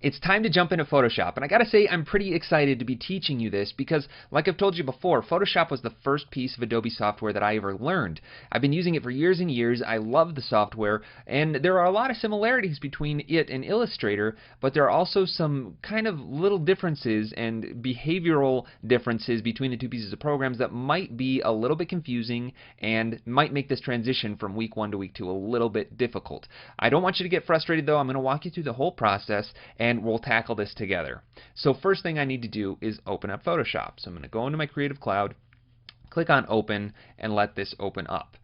It's time to jump into Photoshop, and I gotta say I'm pretty excited to be teaching you this because, like I've told you before, Photoshop was the first piece of Adobe software that I ever learned. I've been using it for years and years. I love the software, and there are a lot of similarities between it and Illustrator, but there are also some kind of little differences and behavioral differences between the two pieces of programs that might be a little bit confusing and might make this transition from week 1 to week 2 a little bit difficult. I don't want you to get frustrated though. I'm going to walk you through the whole process and we'll tackle this together. So first thing I need to do is open up Photoshop. So I'm going to go into my Creative Cloud, click on Open, and let this open up.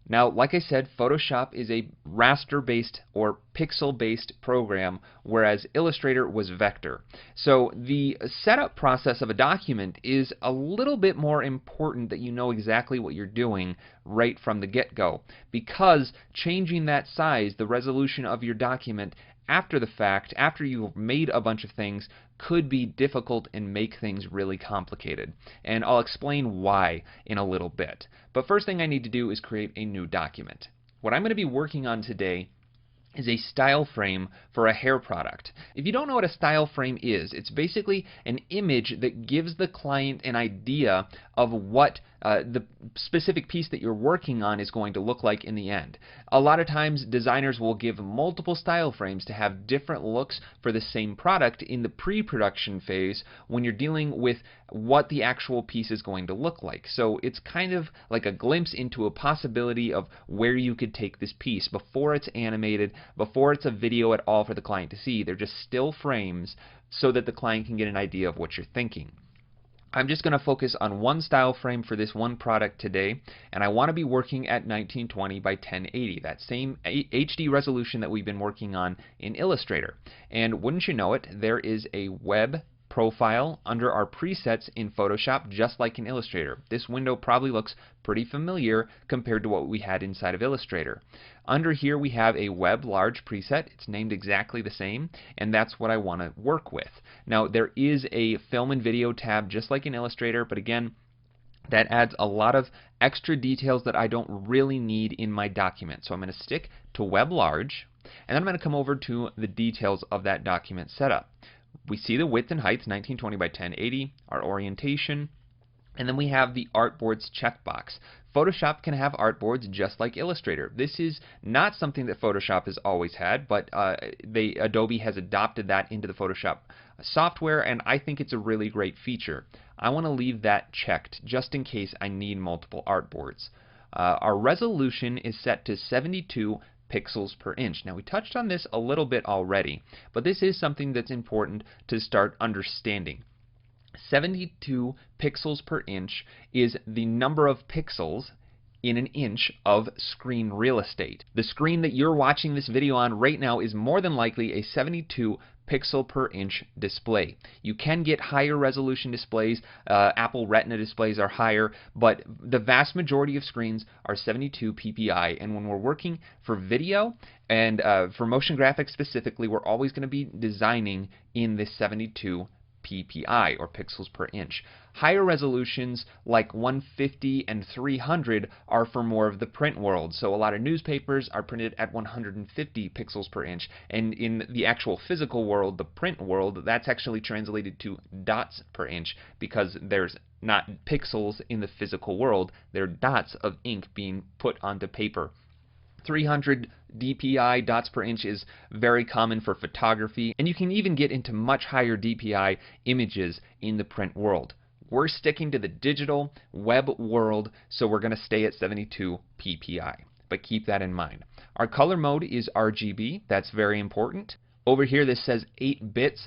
Now, like I said, Photoshop is a raster-based or pixel-based program, whereas Illustrator was vector. So the setup process of a document is a little bit more important that you know exactly what you're doing right from the get-go, because changing that size, the resolution of your document after the fact, after you've made a bunch of things, could be difficult and make things really complicated. And I'll explain why in a little bit. But first thing I need to do is create a new document. What I'm going to be working on today is a style frame for a hair product. If you don't know what a style frame is, it's basically an image that gives the client an idea of what the specific piece that you're working on is going to look like in the end. A lot of times designers will give multiple style frames to have different looks for the same product in the pre-production phase when you're dealing with what the actual piece is going to look like. So it's kind of like a glimpse into a possibility of where you could take this piece before it's animated, before it's a video at all for the client to see. They're just still frames so that the client can get an idea of what you're thinking. I'm just going to focus on one style frame for this one product today, and I want to be working at 1920 by 1080, that same HD resolution that we've been working on in Illustrator. And wouldn't you know it, there is a web profile under our presets in Photoshop, just like in Illustrator. This window probably looks pretty familiar compared to what we had inside of Illustrator. Under here we have a web large preset. It's named exactly the same, and that's what I want to work with. Now there is a film and video tab just like in Illustrator, but again, that adds a lot of extra details that I don't really need in my document. So I'm going to stick to web large, and then I'm going to come over to the details of that document setup. We see the width and height, 1920 by 1080, our orientation, and then we have the artboards checkbox. Photoshop can have artboards just like Illustrator. This is not something that Photoshop has always had, but Adobe has adopted that into the Photoshop software, and I think it's a really great feature. I want to leave that checked just in case I need multiple artboards. Our resolution is set to 72 pixels per inch. Now we touched on this a little bit already, but this is something that's important to start understanding. 72 pixels per inch is the number of pixels in an inch of screen real estate. The screen that you're watching this video on right now is more than likely a 72 pixel per inch display. You can get higher resolution displays. Apple Retina displays are higher, but the vast majority of screens are 72 ppi, and when we're working for video and for motion graphics specifically, we're always going to be designing in this 72 ppi, or pixels per inch. Higher resolutions like 150 and 300 are for more of the print world. So a lot of newspapers are printed at 150 pixels per inch, and in the actual physical world, the print world, that's actually translated to dots per inch because there's not pixels in the physical world, they're dots of ink being put onto paper. 300 dpi, dots per inch, is very common for photography, and you can even get into much higher dpi images in the print world. We're sticking to the digital web world, so we're going to stay at 72 ppi, but keep that in mind. Our color mode is RGB. That's very important. Over here this says 8 bits.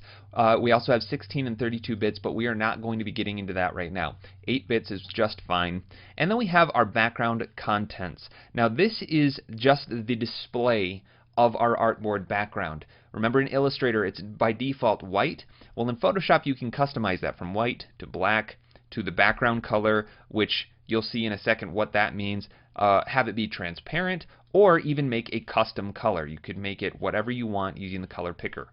We also have 16 and 32 bits, but we are not going to be getting into that right now. 8 bits is just fine. And then we have our background contents. Now this is just the display of our artboard background. Remember in Illustrator it's by default white. Well, in Photoshop you can customize that from white to black to the background color, which you'll see in a second what that means. Have it be transparent, or even make a custom color. You could make it whatever you want using the color picker.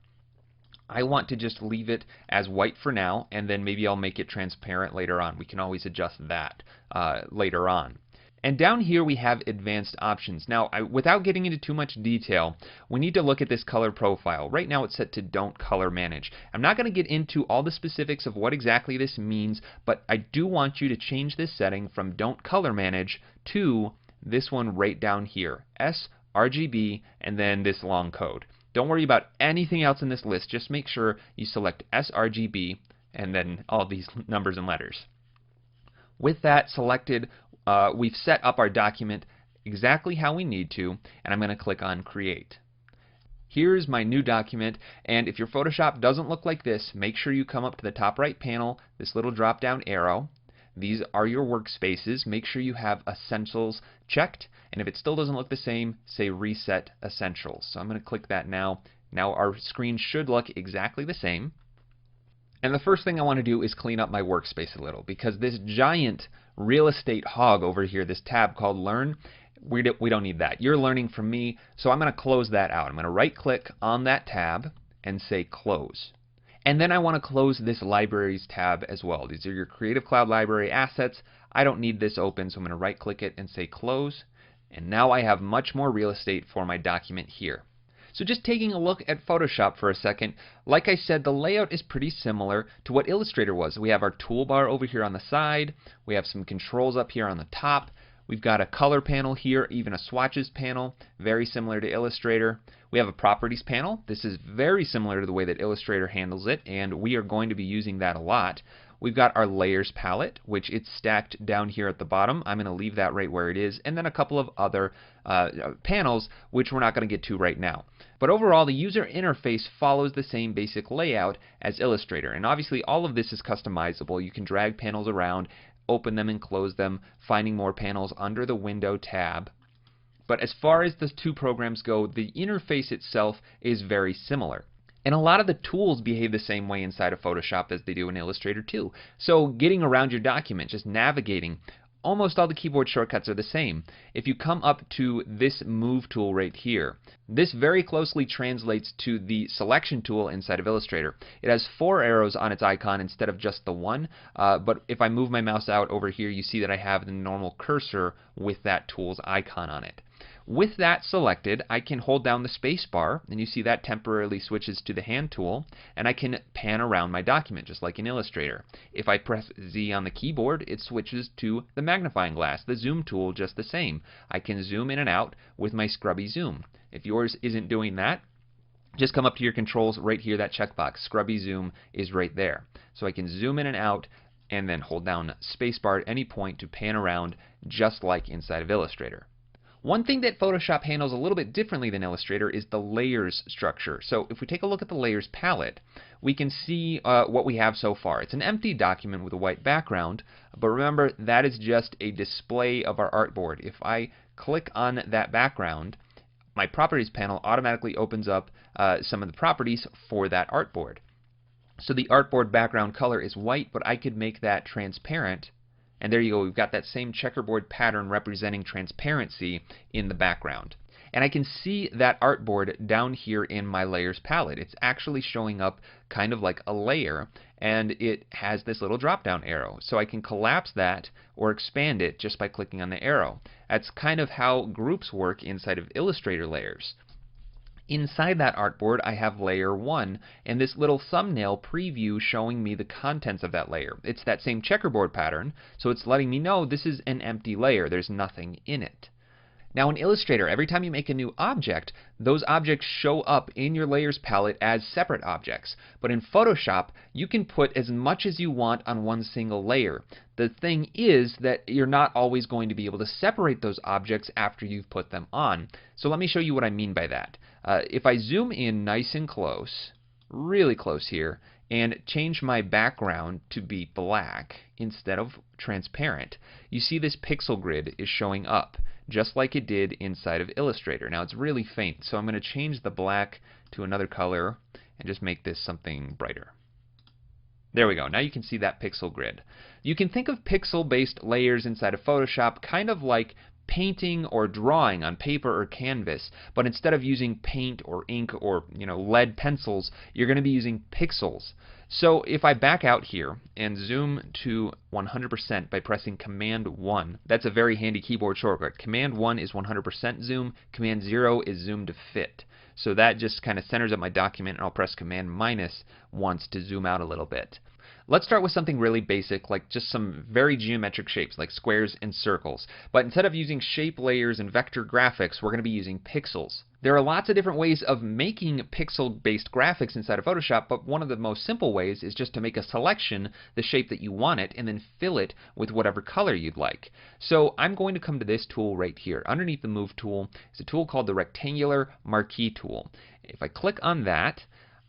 I want to just leave it as white for now, and then maybe I'll make it transparent later on. We can always adjust that later on. And down here we have advanced options. Now, without getting into too much detail, we need to look at this color profile. Right now it's set to Don't Color Manage. I'm not going to get into all the specifics of what exactly this means, but I do want you to change this setting from Don't Color Manage to this one right down here, sRGB, and then this long code. Don't worry about anything else in this list. Just make sure you select sRGB and then all these numbers and letters. With that selected, we've set up our document exactly how we need to, and I'm going to click on Create. Here's my new document, and if your Photoshop doesn't look like this, make sure you come up to the top right panel, this little drop down arrow. These are your workspaces. Make sure you have Essentials checked, and if it still doesn't look the same, say Reset Essentials. So I'm going to click that now. Now our screen should look exactly the same. And the first thing I want to do is clean up my workspace a little, because this giant real estate hog over here, this tab called Learn, we don't need that. You're learning from me, so I'm going to close that out. I'm going to right-click on that tab and say Close. And then I want to close this Libraries tab as well. These are your Creative Cloud Library assets. I don't need this open, so I'm going to right-click it and say Close. And now I have much more real estate for my document here. So just taking a look at Photoshop for a second, like I said, the layout is pretty similar to what Illustrator was. We have our toolbar over here on the side, we have some controls up here on the top, we've got a color panel here, even a swatches panel, very similar to Illustrator. We have a properties panel. This is very similar to the way that Illustrator handles it, and we are going to be using that a lot. We've got our layers palette, which it's stacked down here at the bottom. I'm going to leave that right where it is, and then a couple of other panels, which we're not going to get to right now. But overall, the user interface follows the same basic layout as Illustrator, and obviously all of this is customizable. You can drag panels around, open them and close them, finding more panels under the Window tab. But as far as the two programs go, the interface itself is very similar. And a lot of the tools behave the same way inside of Photoshop as they do in Illustrator too. So getting around your document, just navigating, almost all the keyboard shortcuts are the same. If you come up to this Move tool right here, this very closely translates to the Selection tool inside of Illustrator. It has 4 arrows on its icon instead of just the one, but if I move my mouse out over here, you see that I have the normal cursor with that tool's icon on it. With that selected, I can hold down the space bar, and you see that temporarily switches to the hand tool, and I can pan around my document just like in Illustrator. If I press Z on the keyboard, it switches to the magnifying glass, the zoom tool just the same. I can zoom in and out with my scrubby zoom. If yours isn't doing that, just come up to your controls right here, that checkbox, scrubby zoom is right there. So I can zoom in and out and then hold down spacebar at any point to pan around just like inside of Illustrator. One thing that Photoshop handles a little bit differently than Illustrator is the layers structure. So if we take a look at the layers palette, we can see what we have so far. It's an empty document with a white background, but remember that is just a display of our artboard. If I click on that background, my properties panel automatically opens up some of the properties for that artboard. So the artboard background color is white, but I could make that transparent. And there you go, we've got that same checkerboard pattern representing transparency in the background. And I can see that artboard down here in my layers palette. It's actually showing up kind of like a layer, and it has this little drop down arrow. So I can collapse that or expand it just by clicking on the arrow. That's kind of how groups work inside of Illustrator layers. Inside that artboard, I have layer 1 and this little thumbnail preview showing me the contents of that layer. It's that same checkerboard pattern, so it's letting me know this is an empty layer. There's nothing in it. Now in Illustrator, every time you make a new object, those objects show up in your layers palette as separate objects. But in Photoshop, you can put as much as you want on one single layer. The thing is that you're not always going to be able to separate those objects after you've put them on. So let me show you what I mean by that. If I zoom in nice and close, really close here, and change my background to be black instead of transparent, you see this pixel grid is showing up, just like it did inside of Illustrator. Now it's really faint, so I'm going to change the black to another color and just make this something brighter. There we go. Now you can see that pixel grid. You can think of pixel-based layers inside of Photoshop kind of like painting or drawing on paper or canvas, but instead of using paint or ink or lead pencils, you're going to be using pixels. So if I back out here and zoom to 100% by pressing Command 1, that's a very handy keyboard shortcut. Command 1 is 100% zoom, Command 0 is zoom to fit. So that just kind of centers up my document, and I'll press Command minus once to zoom out a little bit. Let's start with something really basic, like just some very geometric shapes, like squares and circles. But instead of using shape layers and vector graphics, we're going to be using pixels. There are lots of different ways of making pixel-based graphics inside of Photoshop, but one of the most simple ways is just to make a selection, the shape that you want it, and then fill it with whatever color you'd like. So I'm going to come to this tool right here. Underneath the Move tool is a tool called the Rectangular Marquee tool. If I click on that,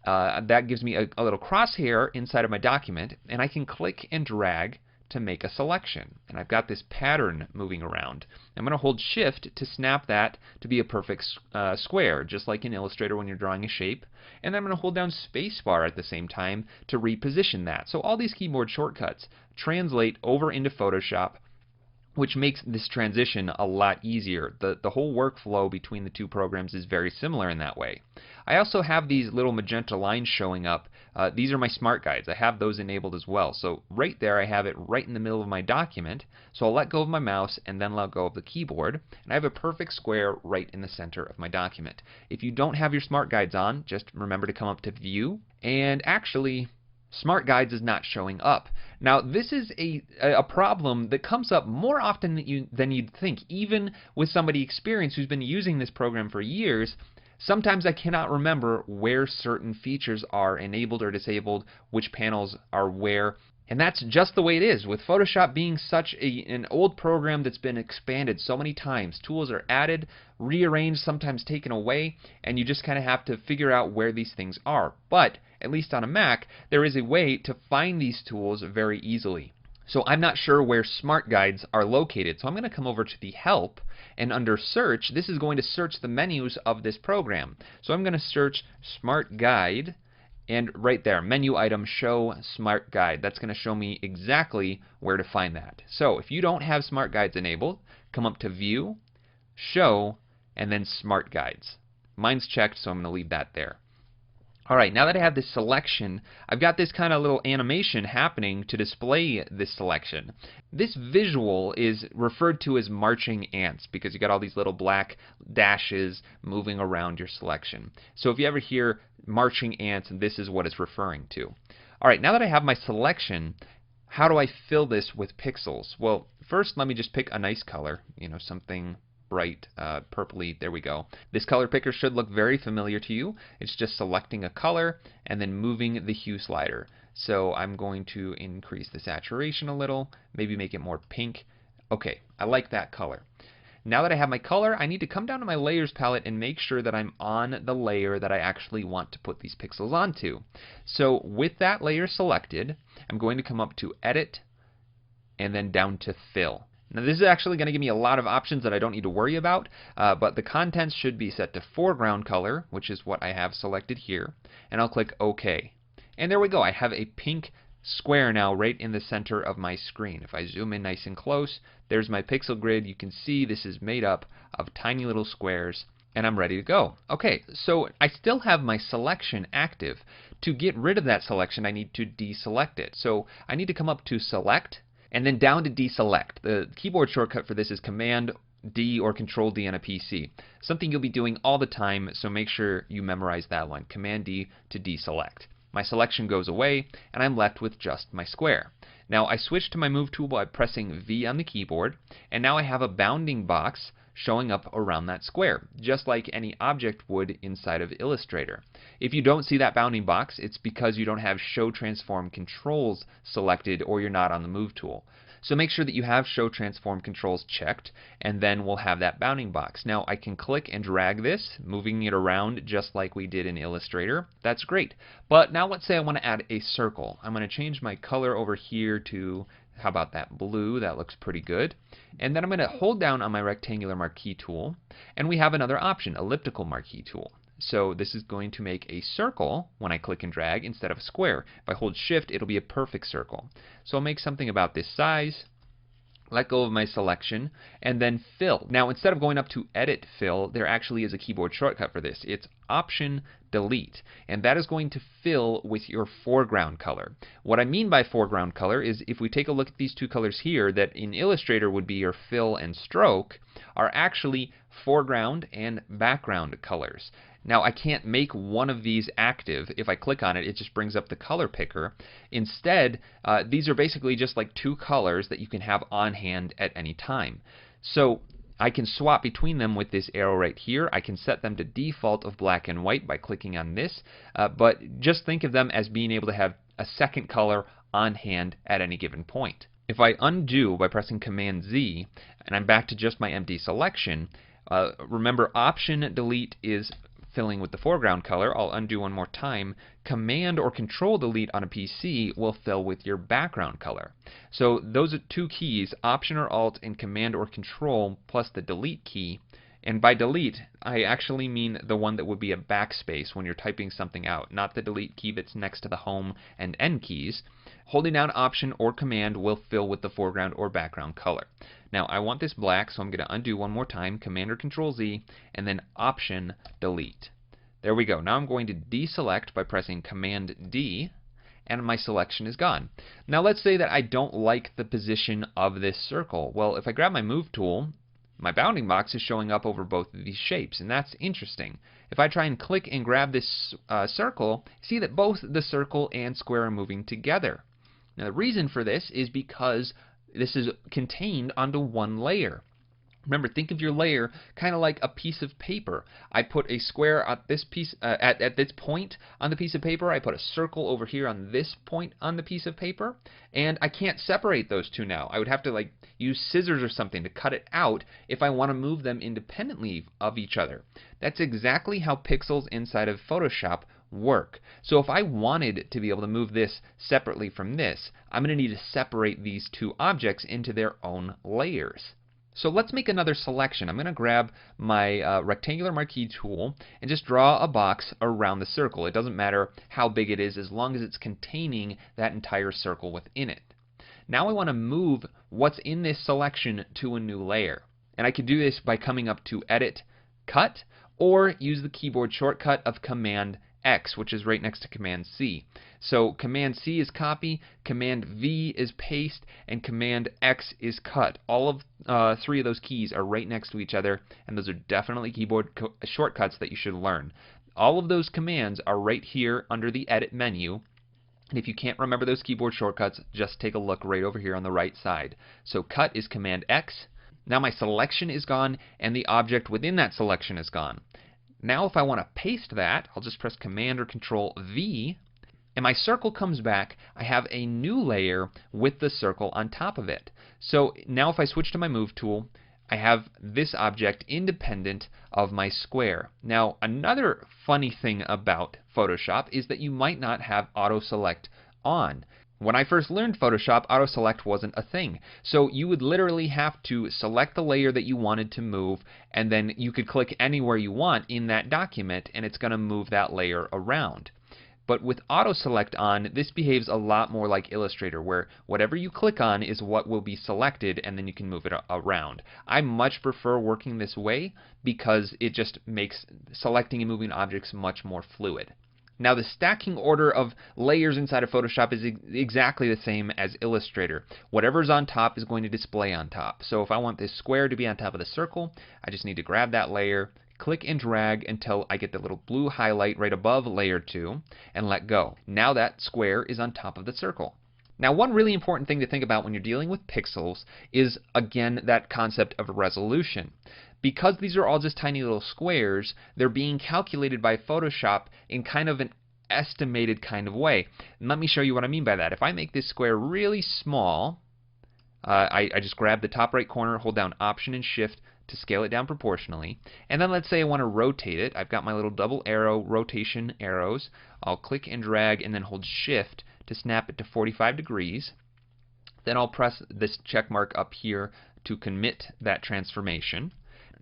that gives me a little crosshair inside of my document, and I can click and drag to make a selection. And I've got this pattern moving around. I'm going to hold Shift to snap that to be a perfect square, just like in Illustrator when you're drawing a shape. And then I'm going to hold down Spacebar at the same time to reposition that. So all these keyboard shortcuts translate over into Photoshop, which makes this transition a lot easier. The whole workflow between the two programs is very similar in that way. I also have these little magenta lines showing up. These are my smart guides. I have those enabled as well. So right there I have it right in the middle of my document. So I'll let go of my mouse and then let go of the keyboard. And I have a perfect square right in the center of my document. If you don't have your smart guides on, just remember to come up to View, and actually Smart Guides is not showing up. Now this is a problem that comes up more often than you'd think. Even with somebody experienced who's been using this program for years, sometimes I cannot remember where certain features are enabled or disabled, which panels are where. And that's just the way it is. With Photoshop being such an old program that's been expanded so many times, tools are added, rearranged, sometimes taken away, and you just kind of have to figure out where these things are. But, at least on a Mac, there is a way to find these tools very easily. So I'm not sure where Smart Guides are located. So I'm going to come over to the Help, and under Search, this is going to search the menus of this program. So I'm going to search Smart Guide, and right there, menu item, show Smart Guide. That's going to show me exactly where to find that. So if you don't have Smart Guides enabled, come up to View, Show, and then Smart Guides. Mine's checked, so I'm going to leave that there. Alright, now that I have this selection, I've got this kind of little animation happening to display this selection. This visual is referred to as marching ants because you got all these little black dashes moving around your selection. So if you ever hear marching ants, this is what it's referring to. Alright, now that I have my selection, how do I fill this with pixels? Well, first let me just pick a nice color, something bright purpley. There we go. This color picker should look very familiar to you. It's just selecting a color and then moving the hue slider. So I'm going to increase the saturation a little, maybe make it more pink. Okay, I like that color. Now that I have my color, I need to come down to my layers palette and make sure that I'm on the layer that I actually want to put these pixels onto. So with that layer selected, I'm going to come up to Edit and then down to Fill. Now this is actually going to give me a lot of options that I don't need to worry about, but the contents should be set to foreground color, which is what I have selected here, and I'll click OK. And there we go, I have a pink square now right in the center of my screen. If I zoom in nice and close, there's my pixel grid. You can see this is made up of tiny little squares, and I'm ready to go. Okay, so I still have my selection active. To get rid of that selection, I need to deselect it. So I need to come up to Select, and then down to deselect. The keyboard shortcut for this is Command D or Control D on a PC. Something you'll be doing all the time, so make sure you memorize that one. Command D to deselect. My selection goes away, and I'm left with just my square. Now I switch to my Move tool by pressing V on the keyboard, and now I have a bounding box showing up around that square, just like any object would inside of Illustrator. If you don't see that bounding box, it's because you don't have Show Transform Controls selected or you're not on the Move tool. So make sure that you have Show Transform Controls checked, and then we'll have that bounding box. Now I can click and drag this, moving it around just like we did in Illustrator. That's great. But now let's say I want to add a circle. I'm going to change my color over here to, how about that blue? That looks pretty good. And then I'm going to hold down on my Rectangular Marquee tool, and we have another option, Elliptical Marquee tool. So this is going to make a circle when I click and drag instead of a square. If I hold Shift, it'll be a perfect circle. So I'll make something about this size, let go of my selection, and then fill. Now, instead of going up to edit fill, there actually is a keyboard shortcut for this. It's Option Delete, and that is going to fill with your foreground color. What I mean by foreground color is if we take a look at these two colors here that in Illustrator would be your fill and stroke, are actually foreground and background colors. Now, I can't make one of these active. If I click on it, it just brings up the color picker. Instead, these are basically just like two colors that you can have on hand at any time. So I can swap between them with this arrow right here. I can set them to default of black and white by clicking on this, but just think of them as being able to have a second color on hand at any given point. If I undo by pressing Command Z, and I'm back to just my empty selection, remember Option Delete is filling with the foreground color. I'll undo one more time. Command or Control Delete on a PC will fill with your background color. So those are two keys, Option or Alt and Command or Control plus the Delete key. And by delete, I actually mean the one that would be a backspace when you're typing something out, not the delete key that's next to the Home and End keys. Holding down Option or Command will fill with the foreground or background color. Now, I want this black, so I'm going to undo one more time, Command or Control Z, and then Option Delete. There we go. Now I'm going to deselect by pressing Command D, and my selection is gone. Now let's say that I don't like the position of this circle. Well, if I grab my Move tool, my bounding box is showing up over both of these shapes, and that's interesting. If I try and click and grab this circle, see that both the circle and square are moving together. Now the reason for this is because this is contained onto one layer. Remember, think of your layer kind of like a piece of paper. I put a square at this piece at this point on the piece of paper. I put a circle over here on this point on the piece of paper, and I can't separate those two now. I would have to like use scissors or something to cut it out if I want to move them independently of each other. That's exactly how pixels inside of Photoshop work. So if I wanted to be able to move this separately from this, I'm going to need to separate these two objects into their own layers. So let's make another selection. I'm going to grab my rectangular marquee tool and just draw a box around the circle. It doesn't matter how big it is as long as it's containing that entire circle within it. Now I want to move what's in this selection to a new layer. And I could do this by coming up to Edit, Cut, or use the keyboard shortcut of Command X, which is right next to Command C. So Command C is copy, Command V is paste, and Command X is cut. All of three of those keys are right next to each other, and those are definitely keyboard shortcuts that you should learn. All of those commands are right here under the Edit menu. And if you can't remember those keyboard shortcuts, just take a look right over here on the right side. So cut is Command X. Now my selection is gone, and the object within that selection is gone. Now if I want to paste that, I'll just press Command or Control V, and my circle comes back. I have a new layer with the circle on top of it. So now if I switch to my Move tool, I have this object independent of my square. Now another funny thing about Photoshop is that you might not have Auto Select on. When I first learned Photoshop, Auto Select wasn't a thing. So you would literally have to select the layer that you wanted to move, and then you could click anywhere you want in that document, and it's going to move that layer around. But with Auto Select on, this behaves a lot more like Illustrator, where whatever you click on is what will be selected, and then you can move it around. I much prefer working this way because it just makes selecting and moving objects much more fluid. Now the stacking order of layers inside of Photoshop is exactly the same as Illustrator. Whatever's on top is going to display on top. So if I want this square to be on top of the circle, I just need to grab that layer, click and drag until I get the little blue highlight right above layer 2, and let go. Now that square is on top of the circle. Now one really important thing to think about when you're dealing with pixels is, again, that concept of resolution. Because these are all just tiny little squares, they're being calculated by Photoshop in kind of an estimated kind of way. And let me show you what I mean by that. If I make this square really small, I just grab the top right corner, hold down Option and Shift to scale it down proportionally. And then let's say I want to rotate it. I've got my little double arrow rotation arrows. I'll click and drag and then hold Shift to snap it to 45 degrees. Then I'll press this check mark up here to commit that transformation.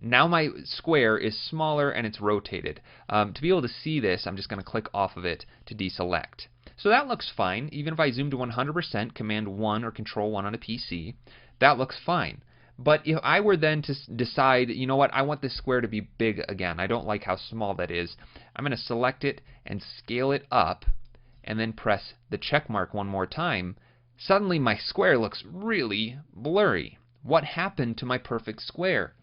Now my square is smaller and it's rotated. To be able to see this, I'm just going to click off of it to deselect. So that looks fine. Even if I zoom to 100%, Command 1 or Control 1 on a PC, that looks fine. But if I were then to decide, you know what, I want this square to be big again, I don't like how small that is, I'm going to select it and scale it up, and then press the check mark one more time. Suddenly my square looks really blurry. What happened to my perfect square?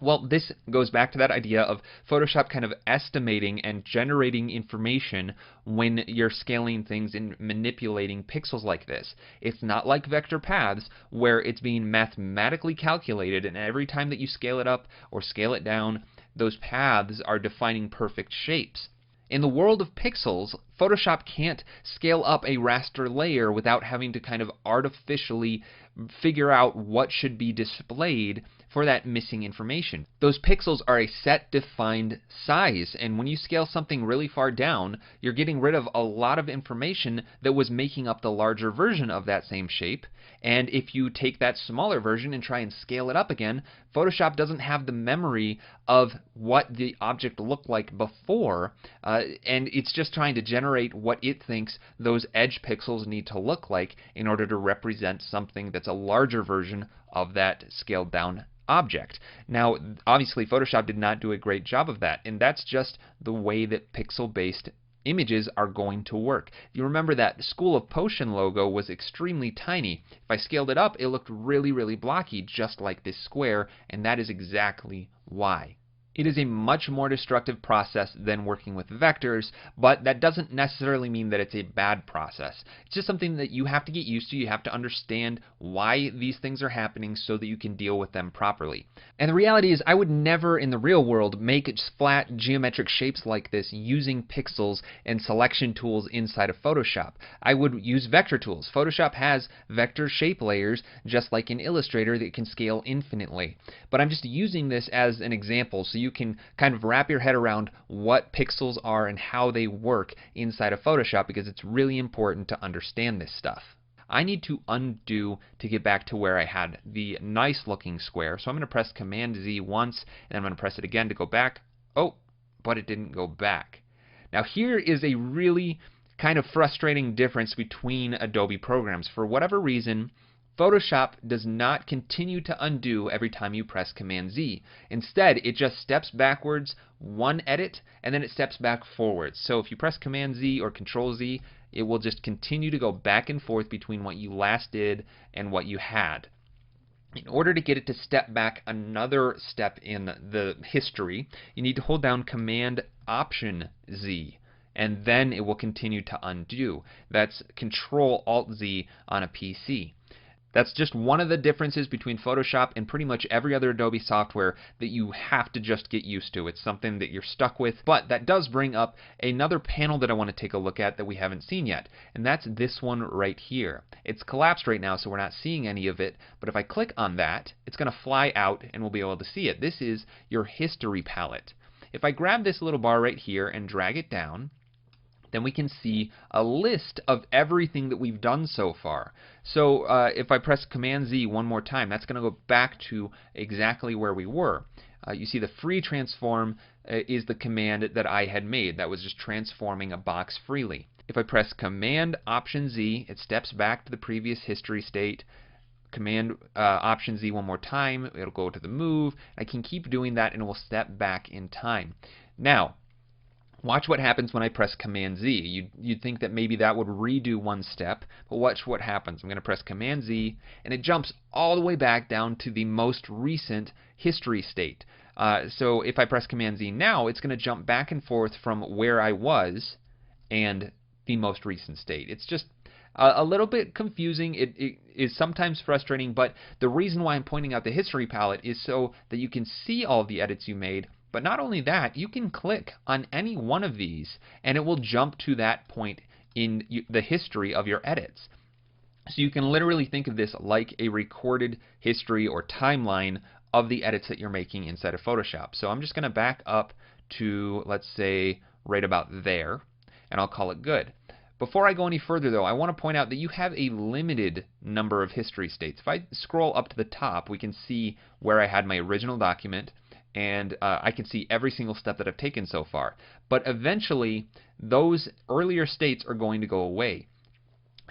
Well, this goes back to that idea of Photoshop kind of estimating and generating information when you're scaling things and manipulating pixels like this. It's not like vector paths where it's being mathematically calculated, and every time that you scale it up or scale it down, those paths are defining perfect shapes. In the world of pixels, Photoshop can't scale up a raster layer without having to kind of artificially figure out what should be displayed for that missing information. Those pixels are a set defined size, and when you scale something really far down, you're getting rid of a lot of information that was making up the larger version of that same shape. And if you take that smaller version and try and scale it up again, Photoshop doesn't have the memory of what the object looked like before, and it's just trying to generate what it thinks those edge pixels need to look like in order to represent something that's a larger version of that scaled down object. Now, obviously, Photoshop did not do a great job of that, and that's just the way that pixel-based images are going to work. You remember that School of Potion logo was extremely tiny. If I scaled it up, it looked really, really blocky, just like this square, and that is exactly why. It is a much more destructive process than working with vectors, but that doesn't necessarily mean that it's a bad process. It's just something that you have to get used to. You have to understand why these things are happening so that you can deal with them properly. And the reality is, I would never in the real world make flat geometric shapes like this using pixels and selection tools inside of Photoshop. I would use vector tools. Photoshop has vector shape layers, just like in Illustrator, that can scale infinitely. But I'm just using this as an example so you can kind of wrap your head around what pixels are and how they work inside of Photoshop, because it's really important to understand this stuff. I need to undo to get back to where I had the nice looking square. So I'm going to press Command Z once, and I'm going to press it again to go back. Oh, but it didn't go back. Now here is a really kind of frustrating difference between Adobe programs. For whatever reason, Photoshop does not continue to undo every time you press Command Z. Instead, it just steps backwards one edit, and then it steps back forwards. So if you press Command Z or Control Z, it will just continue to go back and forth between what you last did and what you had. In order to get it to step back another step in the history, you need to hold down Command Option Z, and then it will continue to undo. That's Control Alt Z on a PC. That's just one of the differences between Photoshop and pretty much every other Adobe software that you have to just get used to. It's something that you're stuck with, but that does bring up another panel that I want to take a look at that we haven't seen yet, and that's this one right here. It's collapsed right now, so we're not seeing any of it, but if I click on that, it's going to fly out and we'll be able to see it. This is your history palette. If I grab this little bar right here and drag it down, then we can see a list of everything that we've done so far. So if I press Command Z one more time, that's going to go back to exactly where we were. You see the free transform is the command that I had made. That was just transforming a box freely. If I press Command Option Z, it steps back to the previous history state. Command Option Z one more time, it'll go to the move. I can keep doing that and it will step back in time. Now, watch what happens when I press Command Z. You'd think that maybe that would redo one step, but watch what happens. I'm going to press Command Z, and it jumps all the way back down to the most recent history state. So if I press Command Z now, it's going to jump back and forth from where I was and the most recent state. It's just a little bit confusing. It is sometimes frustrating, but the reason why I'm pointing out the history palette is so that you can see all the edits you made. But not only that, you can click on any one of these and it will jump to that point in the history of your edits. So you can literally think of this like a recorded history or timeline of the edits that you're making inside of Photoshop. So I'm just going to back up to, let's say, right about there, and I'll call it good. Before I go any further though, I want to point out that you have a limited number of history states. If I scroll up to the top, we can see where I had my original document, and I can see every single step that I've taken so far. But eventually, those earlier states are going to go away.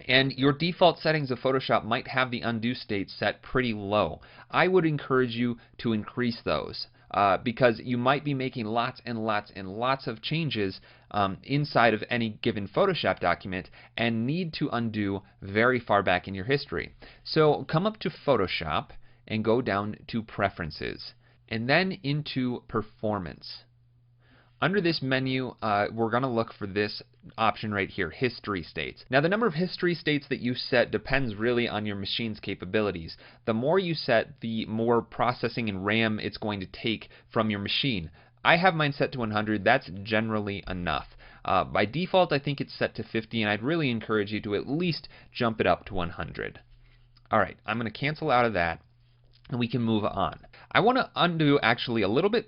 And your default settings of Photoshop might have the undo state set pretty low. I would encourage you to increase those because you might be making lots and lots and lots of changes inside of any given Photoshop document and need to undo very far back in your history. So come up to Photoshop and go down to Preferences and then into Performance. Under this menu, we're going to look for this option right here, History States. Now, the number of history states that you set depends really on your machine's capabilities. The more you set, the more processing and RAM it's going to take from your machine. I have mine set to 100. That's generally enough. By default, I think it's set to 50, and I'd really encourage you to at least jump it up to 100. All right, I'm going to cancel out of that, and we can move on. I want to undo actually a little bit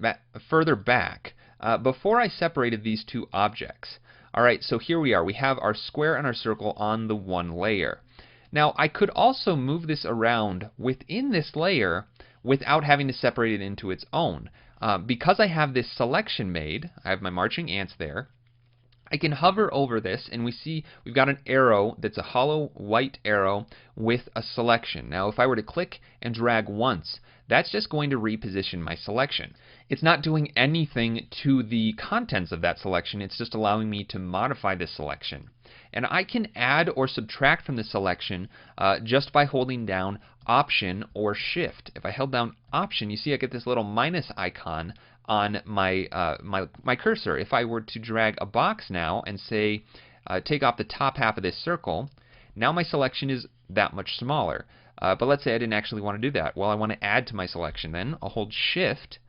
further back. Before I separated these two objects. Alright, so here we are. We have our square and our circle on the one layer. Now, I could also move this around within this layer without having to separate it into its own. Because I have this selection made, I have my marching ants there, I can hover over this and we see we've got an arrow that's a hollow white arrow with a selection. Now if I were to click and drag once, that's just going to reposition my selection. It's not doing anything to the contents of that selection, it's just allowing me to modify this selection. And I can add or subtract from the selection just by holding down Option or Shift. If I held down Option, you see I get this little minus icon on my my cursor. If I were to drag a box now and say take off the top half of this circle, now my selection is that much smaller. But let's say I didn't actually want to do that. Well, I want to add to my selection then. I'll hold Shift,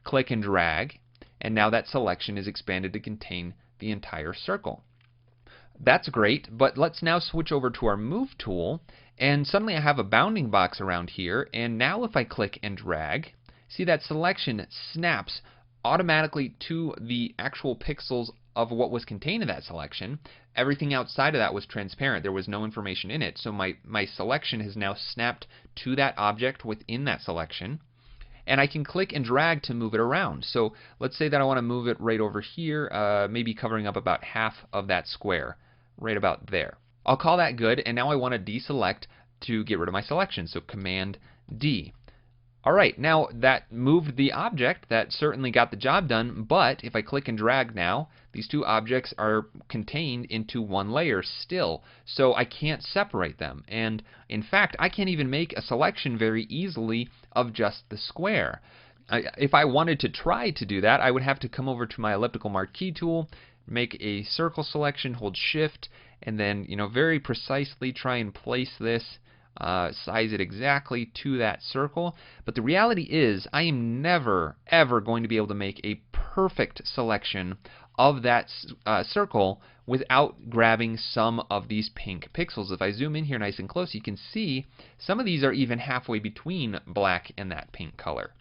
click and drag, and now that selection is expanded to contain the entire circle. That's great, but let's now switch over to our Move tool, and suddenly I have a bounding box around here, and now if I click and drag, see that selection snaps automatically to the actual pixels of what was contained in that selection. Everything outside of that was transparent. There was no information in it. So my selection has now snapped to that object within that selection. And I can click and drag to move it around. So let's say that I want to move it right over here, maybe covering up about half of that square, right about there. I'll call that good, and now I want to deselect to get rid of my selection. So Command D. Alright, now that moved the object, that certainly got the job done, but if I click and drag now, these two objects are contained into one layer still, so I can't separate them. And in fact, I can't even make a selection very easily of just the square. If I wanted to try to do that, I would have to come over to my elliptical marquee tool, make a circle selection, hold Shift, and then very precisely try and place this. Size it exactly to that circle. But the reality is I am never ever going to be able to make a perfect selection of that circle without grabbing some of these pink pixels. If I zoom in here nice and close, you can see some of these are even halfway between black and that pink color.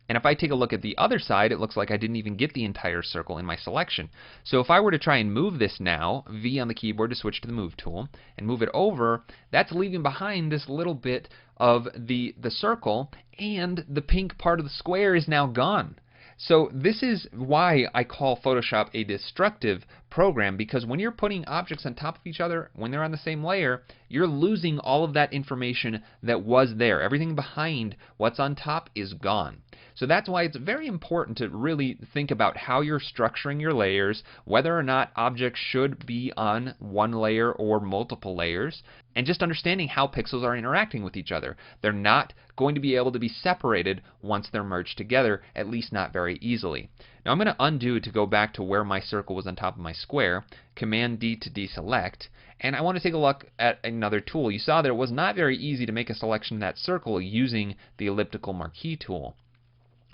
And if I take a look at the other side, it looks like I didn't even get the entire circle in my selection. So if I were to try and move this now, V on the keyboard to switch to the Move tool, and move it over, that's leaving behind this little bit of the circle, and the pink part of the square is now gone. So this is why I call Photoshop a destructive program, because when you're putting objects on top of each other, when they're on the same layer, you're losing all of that information that was there. Everything behind what's on top is gone. So that's why it's very important to really think about how you're structuring your layers, whether or not objects should be on one layer or multiple layers, and just understanding how pixels are interacting with each other. They're not going to be able to be separated once they're merged together, at least not very easily. Now I'm going to undo to go back to where my circle was on top of my square, Command D to deselect, and I want to take a look at another tool. You saw that it was not very easy to make a selection of that circle using the elliptical marquee tool.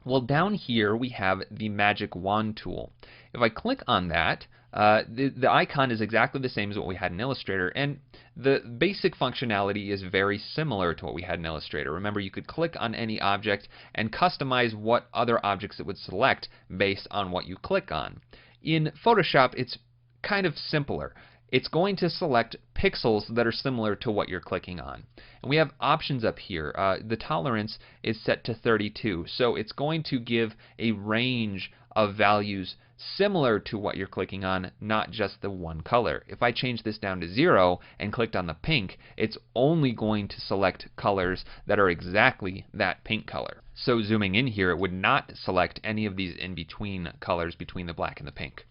Well, down here we have the magic wand tool. If I click on that, the icon is exactly the same as what we had in Illustrator, and the basic functionality is very similar to what we had in Illustrator. Remember, you could click on any object and customize what other objects it would select based on what you click on. In Photoshop, it's kind of simpler. It's going to select pixels that are similar to what you're clicking on. And we have options up here. The tolerance is set to 32, so it's going to give a range of values similar to what you're clicking on, not just the one color. If I change this down to 0 and clicked on the pink, it's only going to select colors that are exactly that pink color. So zooming in here, it would not select any of these in-between colors between the black and the pink.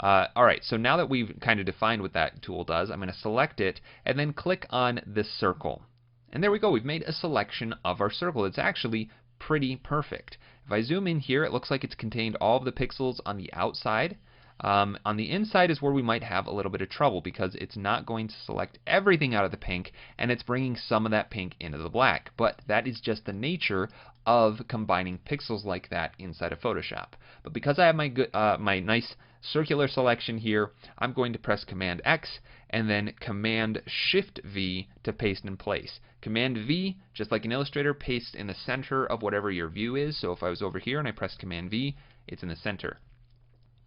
Alright, so now that we've kind of defined what that tool does, I'm going to select it and then click on this circle. And there we go, we've made a selection of our circle. It's actually pretty perfect. If I zoom in here, it looks like it's contained all of the pixels on the outside. On the inside is where we might have a little bit of trouble because it's not going to select everything out of the pink, and it's bringing some of that pink into the black. But that is just the nature of combining pixels like that inside of Photoshop. But because I have my nice circular selection here, I'm going to press Command X and then Command Shift V to paste in place. Command V, just like in Illustrator, pastes in the center of whatever your view is. So if I was over here and I press Command V, it's in the center.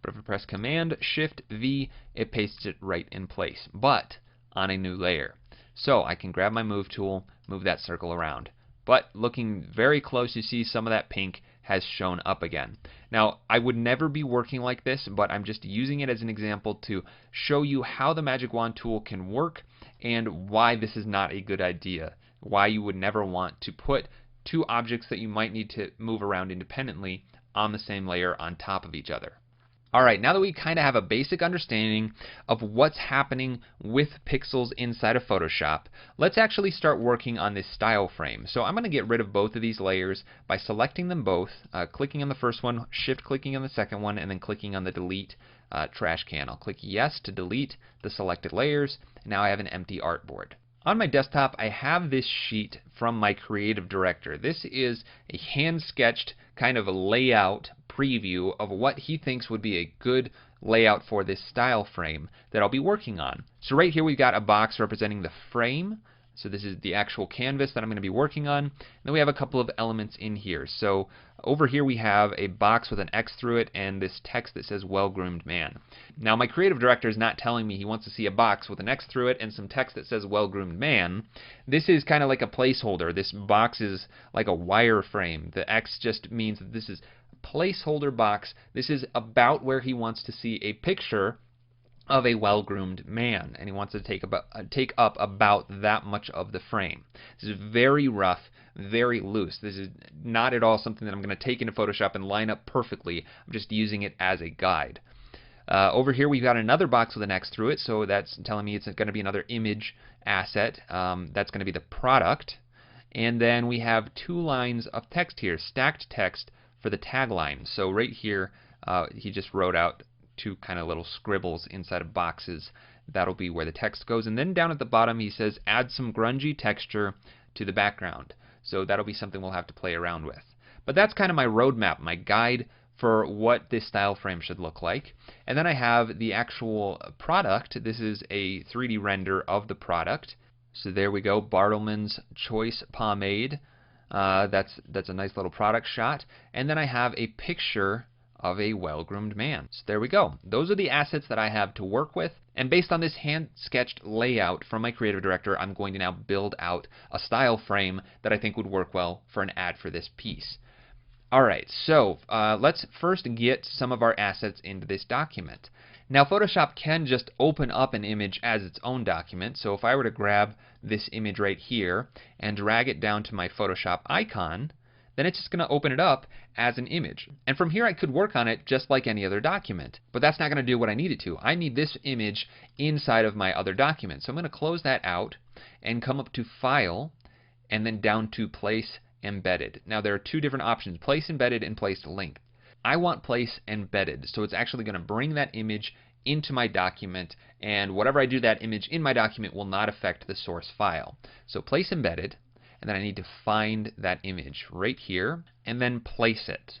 But if I press Command Shift V, it pastes it right in place, but on a new layer. So I can grab my Move tool, move that circle around. But looking very close, you see some of that pink has shown up again. Now, I would never be working like this, but I'm just using it as an example to show you how the Magic Wand tool can work and why this is not a good idea. Why you would never want to put two objects that you might need to move around independently on the same layer on top of each other. Alright, now that we kind of have a basic understanding of what's happening with pixels inside of Photoshop, let's actually start working on this style frame. So I'm going to get rid of both of these layers by selecting them both, clicking on the first one, shift-clicking on the second one, and then clicking on the delete trash can. I'll click yes to delete the selected layers. Now I have an empty artboard. On my desktop, I have this sheet from my creative director. This is a hand-sketched kind of a layout preview of what he thinks would be a good layout for this style frame that I'll be working on. So right here we've got a box representing the frame. So this is the actual canvas that I'm going to be working on. And then we have a couple of elements in here. So over here we have a box with an X through it and this text that says well-groomed man. Now my creative director is not telling me he wants to see a box with an X through it and some text that says well-groomed man. This is kind of like a placeholder. This box is like a wireframe. The X just means that this is a placeholder box. This is about where he wants to see a picture of a well-groomed man, and he wants to take up about that much of the frame. This is very rough, very loose. This is not at all something that I'm going to take into Photoshop and line up perfectly. I'm just using it as a guide. Over here we've got another box with an X through it, so that's telling me it's going to be another image asset. That's going to be the product. And then we have two lines of text here, stacked text for the tagline. So right here he just wrote out two kind of little scribbles inside of boxes. That'll be where the text goes. And then down at the bottom he says add some grungy texture to the background. So that'll be something we'll have to play around with. But that's kind of my roadmap, my guide for what this style frame should look like. And then I have the actual product. This is a 3D render of the product. So there we go, Bartleman's Choice Pomade. That's a nice little product shot. And then I have a picture of a well-groomed man. So there we go. Those are the assets that I have to work with. And based on this hand-sketched layout from my creative director, I'm going to now build out a style frame that I think would work well for an ad for this piece. Alright, so let's first get some of our assets into this document. Now Photoshop can just open up an image as its own document, so if I were to grab this image right here and drag it down to my Photoshop icon, then it's just going to open it up as an image. And from here I could work on it just like any other document. But that's not going to do what I need it to. I need this image inside of my other document. So I'm going to close that out and come up to File and then down to Place Embedded. Now there are two different options, Place Embedded and Place Linked. I want Place Embedded, so it's actually going to bring that image into my document, and whatever I do to that image in my document will not affect the source file. So Place Embedded, and then I need to find that image right here and then place it.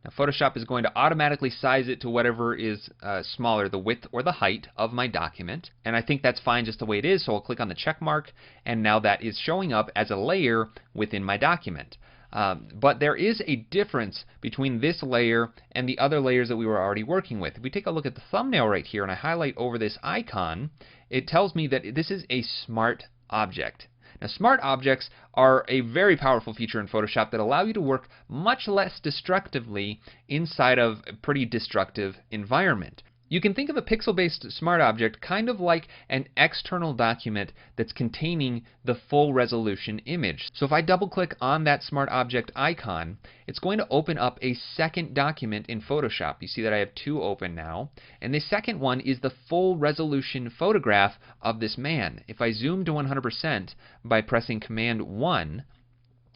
Now Photoshop is going to automatically size it to whatever is smaller, the width or the height of my document, and I think that's fine just the way it is, so I'll click on the check mark and now that is showing up as a layer within my document. But there is a difference between this layer and the other layers that we were already working with. If we take a look at the thumbnail right here and I highlight over this icon, it tells me that this is a smart object. Now, smart objects are a very powerful feature in Photoshop that allow you to work much less destructively inside of a pretty destructive environment. You can think of a pixel-based smart object kind of like an external document that's containing the full resolution image. So if I double-click on that smart object icon, it's going to open up a second document in Photoshop. You see that I have two open now. And the second one is the full resolution photograph of this man. If I zoom to 100% by pressing Command 1,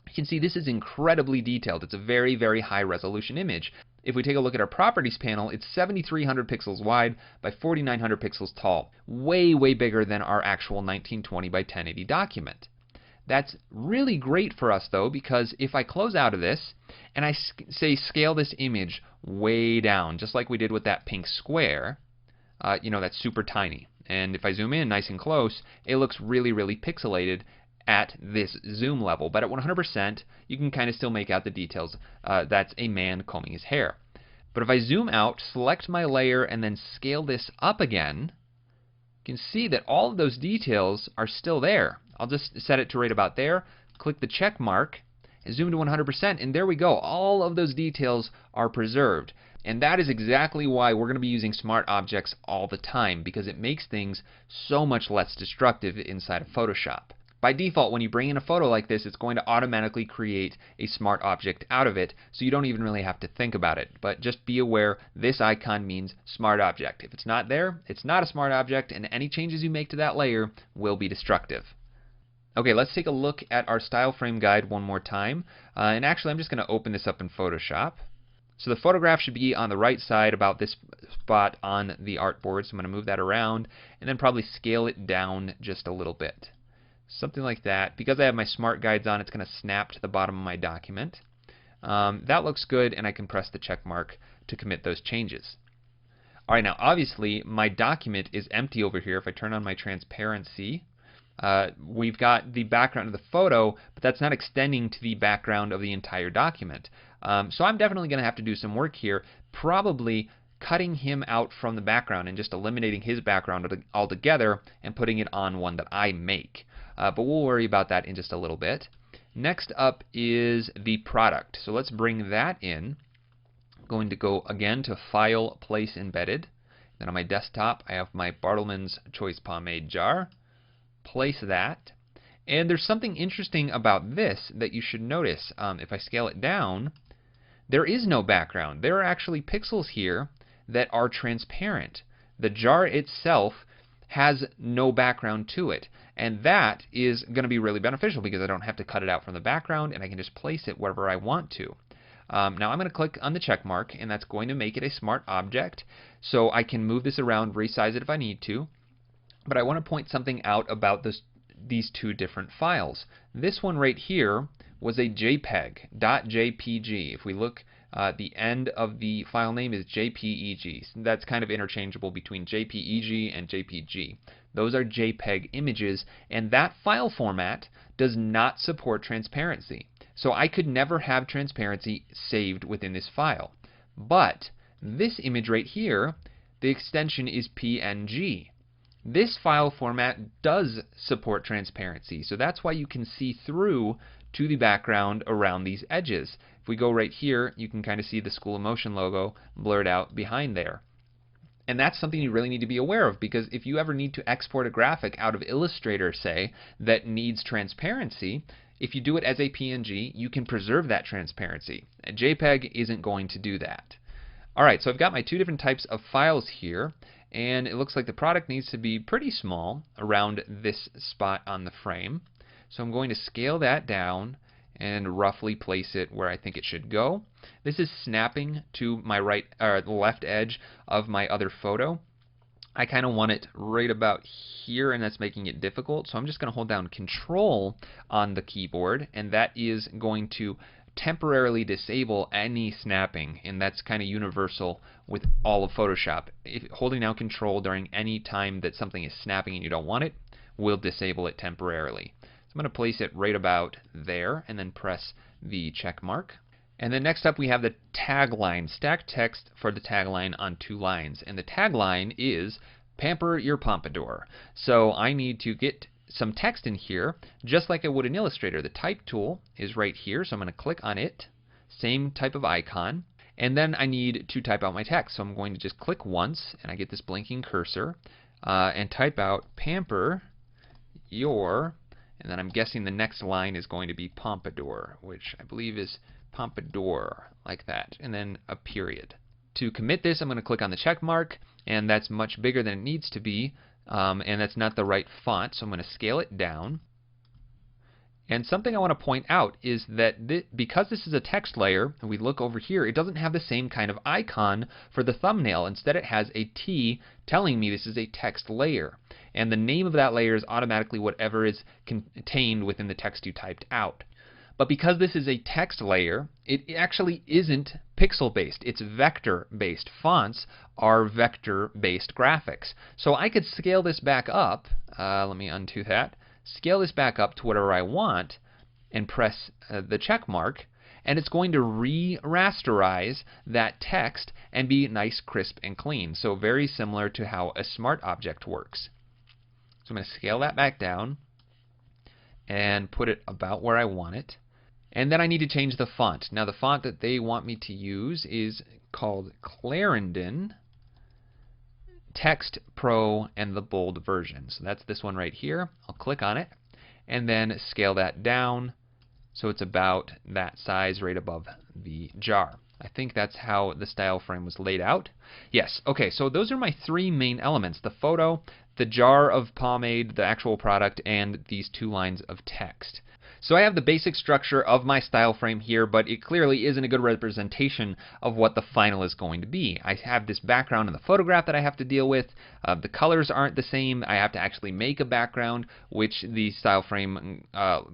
you can see this is incredibly detailed. It's a very, very high resolution image. If we take a look at our properties panel, it's 7,300 pixels wide by 4,900 pixels tall. Way, way bigger than our actual 1920 by 1080 document. That's really great for us though, because if I close out of this and I say scale this image way down, just like we did with that pink square, that's super tiny. And if I zoom in nice and close, it looks really, really pixelated at this zoom level, but at 100% you can kind of still make out the details. That's a man combing his hair. But if I zoom out, select my layer, and then scale this up again, you can see that all of those details are still there. I'll just set it to right about there, click the check mark, and zoom to 100%, and there we go. All of those details are preserved. And that is exactly why we're going to be using smart objects all the time, because it makes things so much less destructive inside of Photoshop. By default, when you bring in a photo like this, it's going to automatically create a smart object out of it, so you don't even really have to think about it. But just be aware, this icon means smart object. If it's not there, it's not a smart object, and any changes you make to that layer will be destructive. Okay, let's take a look at our style frame guide one more time. And actually, I'm just going to open this up in Photoshop. So the photograph should be on the right side about this spot on the artboard, so I'm going to move that around, and then probably scale it down just a little bit. Something like that. Because I have my smart guides on, it's going to snap to the bottom of my document. That looks good, and I can press the check mark to commit those changes. Alright, now obviously my document is empty over here. If I turn on my transparency, we've got the background of the photo, but that's not extending to the background of the entire document. So I'm definitely going to have to do some work here, probably cutting him out from the background and just eliminating his background altogether and putting it on one that I make. But we'll worry about that in just a little bit. Next up is the product. So let's bring that in. I'm going to go again to File, Place Embedded. Then on my desktop, I have my Bartleman's Choice Pomade jar. Place that. And there's something interesting about this that you should notice. If I scale it down, there is no background. There are actually pixels here that are transparent. The jar itself has no background to it, and that is going to be really beneficial because I don't have to cut it out from the background, and I can just place it wherever I want to. Now I'm going to click on the check mark, and that's going to make it a smart object, so I can move this around, resize it if I need to. But I want to point something out about these two different files. This one right here was a JPEG, .jpg. If we look, the end of the file name is JPEG. So that's kind of interchangeable between JPEG and JPG. Those are JPEG images, and that file format does not support transparency. So I could never have transparency saved within this file. But this image right here, the extension is PNG. This file format does support transparency, so that's why you can see through to the background around these edges. If we go right here, you can kind of see the School of Motion logo blurred out behind there. And that's something you really need to be aware of, because if you ever need to export a graphic out of Illustrator, say, that needs transparency, if you do it as a PNG, you can preserve that transparency. A JPEG isn't going to do that. Alright, so I've got my two different types of files here, and it looks like the product needs to be pretty small around this spot on the frame. So I'm going to scale that down and roughly place it where I think it should go. This is snapping to my the left edge of my other photo. I kind of want it right about here, and that's making it difficult. So I'm just going to hold down Control on the keyboard, and that is going to temporarily disable any snapping, and that's kind of universal with all of Photoshop. Holding down Control during any time that something is snapping and you don't want it will disable it temporarily. I'm going to place it right about there and then press the check mark. And then next up we have the tagline, stack text for the tagline on two lines. And the tagline is Pamper Your Pompadour. So I need to get some text in here, just like I would in Illustrator. The type tool is right here, so I'm going to click on it. Same type of icon. And then I need to type out my text. So I'm going to just click once, and I get this blinking cursor, and type out pamper your, and then I'm guessing the next line is going to be pompadour, which I believe is pompadour, like that, and then a period. To commit this, I'm going to click on the check mark, and that's much bigger than it needs to be, and that's not the right font, so I'm going to scale it down. And something I want to point out is that because this is a text layer, and we look over here, it doesn't have the same kind of icon for the thumbnail. Instead, it has a T telling me this is a text layer. And the name of that layer is automatically whatever is contained within the text you typed out. But because this is a text layer, it actually isn't pixel-based. It's vector-based. Fonts are vector-based graphics. So I could scale this back up. Let me undo that. Scale this back up to whatever I want and press the check mark, and it's going to re-rasterize that text and be nice, crisp, and clean. So very similar to how a smart object works. So I'm going to scale that back down and put it about where I want it. And then I need to change the font. Now the font that they want me to use is called Clarendon Text Pro and the bold version. So that's this one right here. I'll click on it and then scale that down so it's about that size right above the jar. I think that's how the style frame was laid out. Yes, okay, so those are my three main elements: the photo, the jar of pomade, the actual product, and these two lines of text. So I have the basic structure of my style frame here, but it clearly isn't a good representation of what the final is going to be. I have this background in the photograph that I have to deal with. The colors aren't the same. I have to actually make a background, which the style frame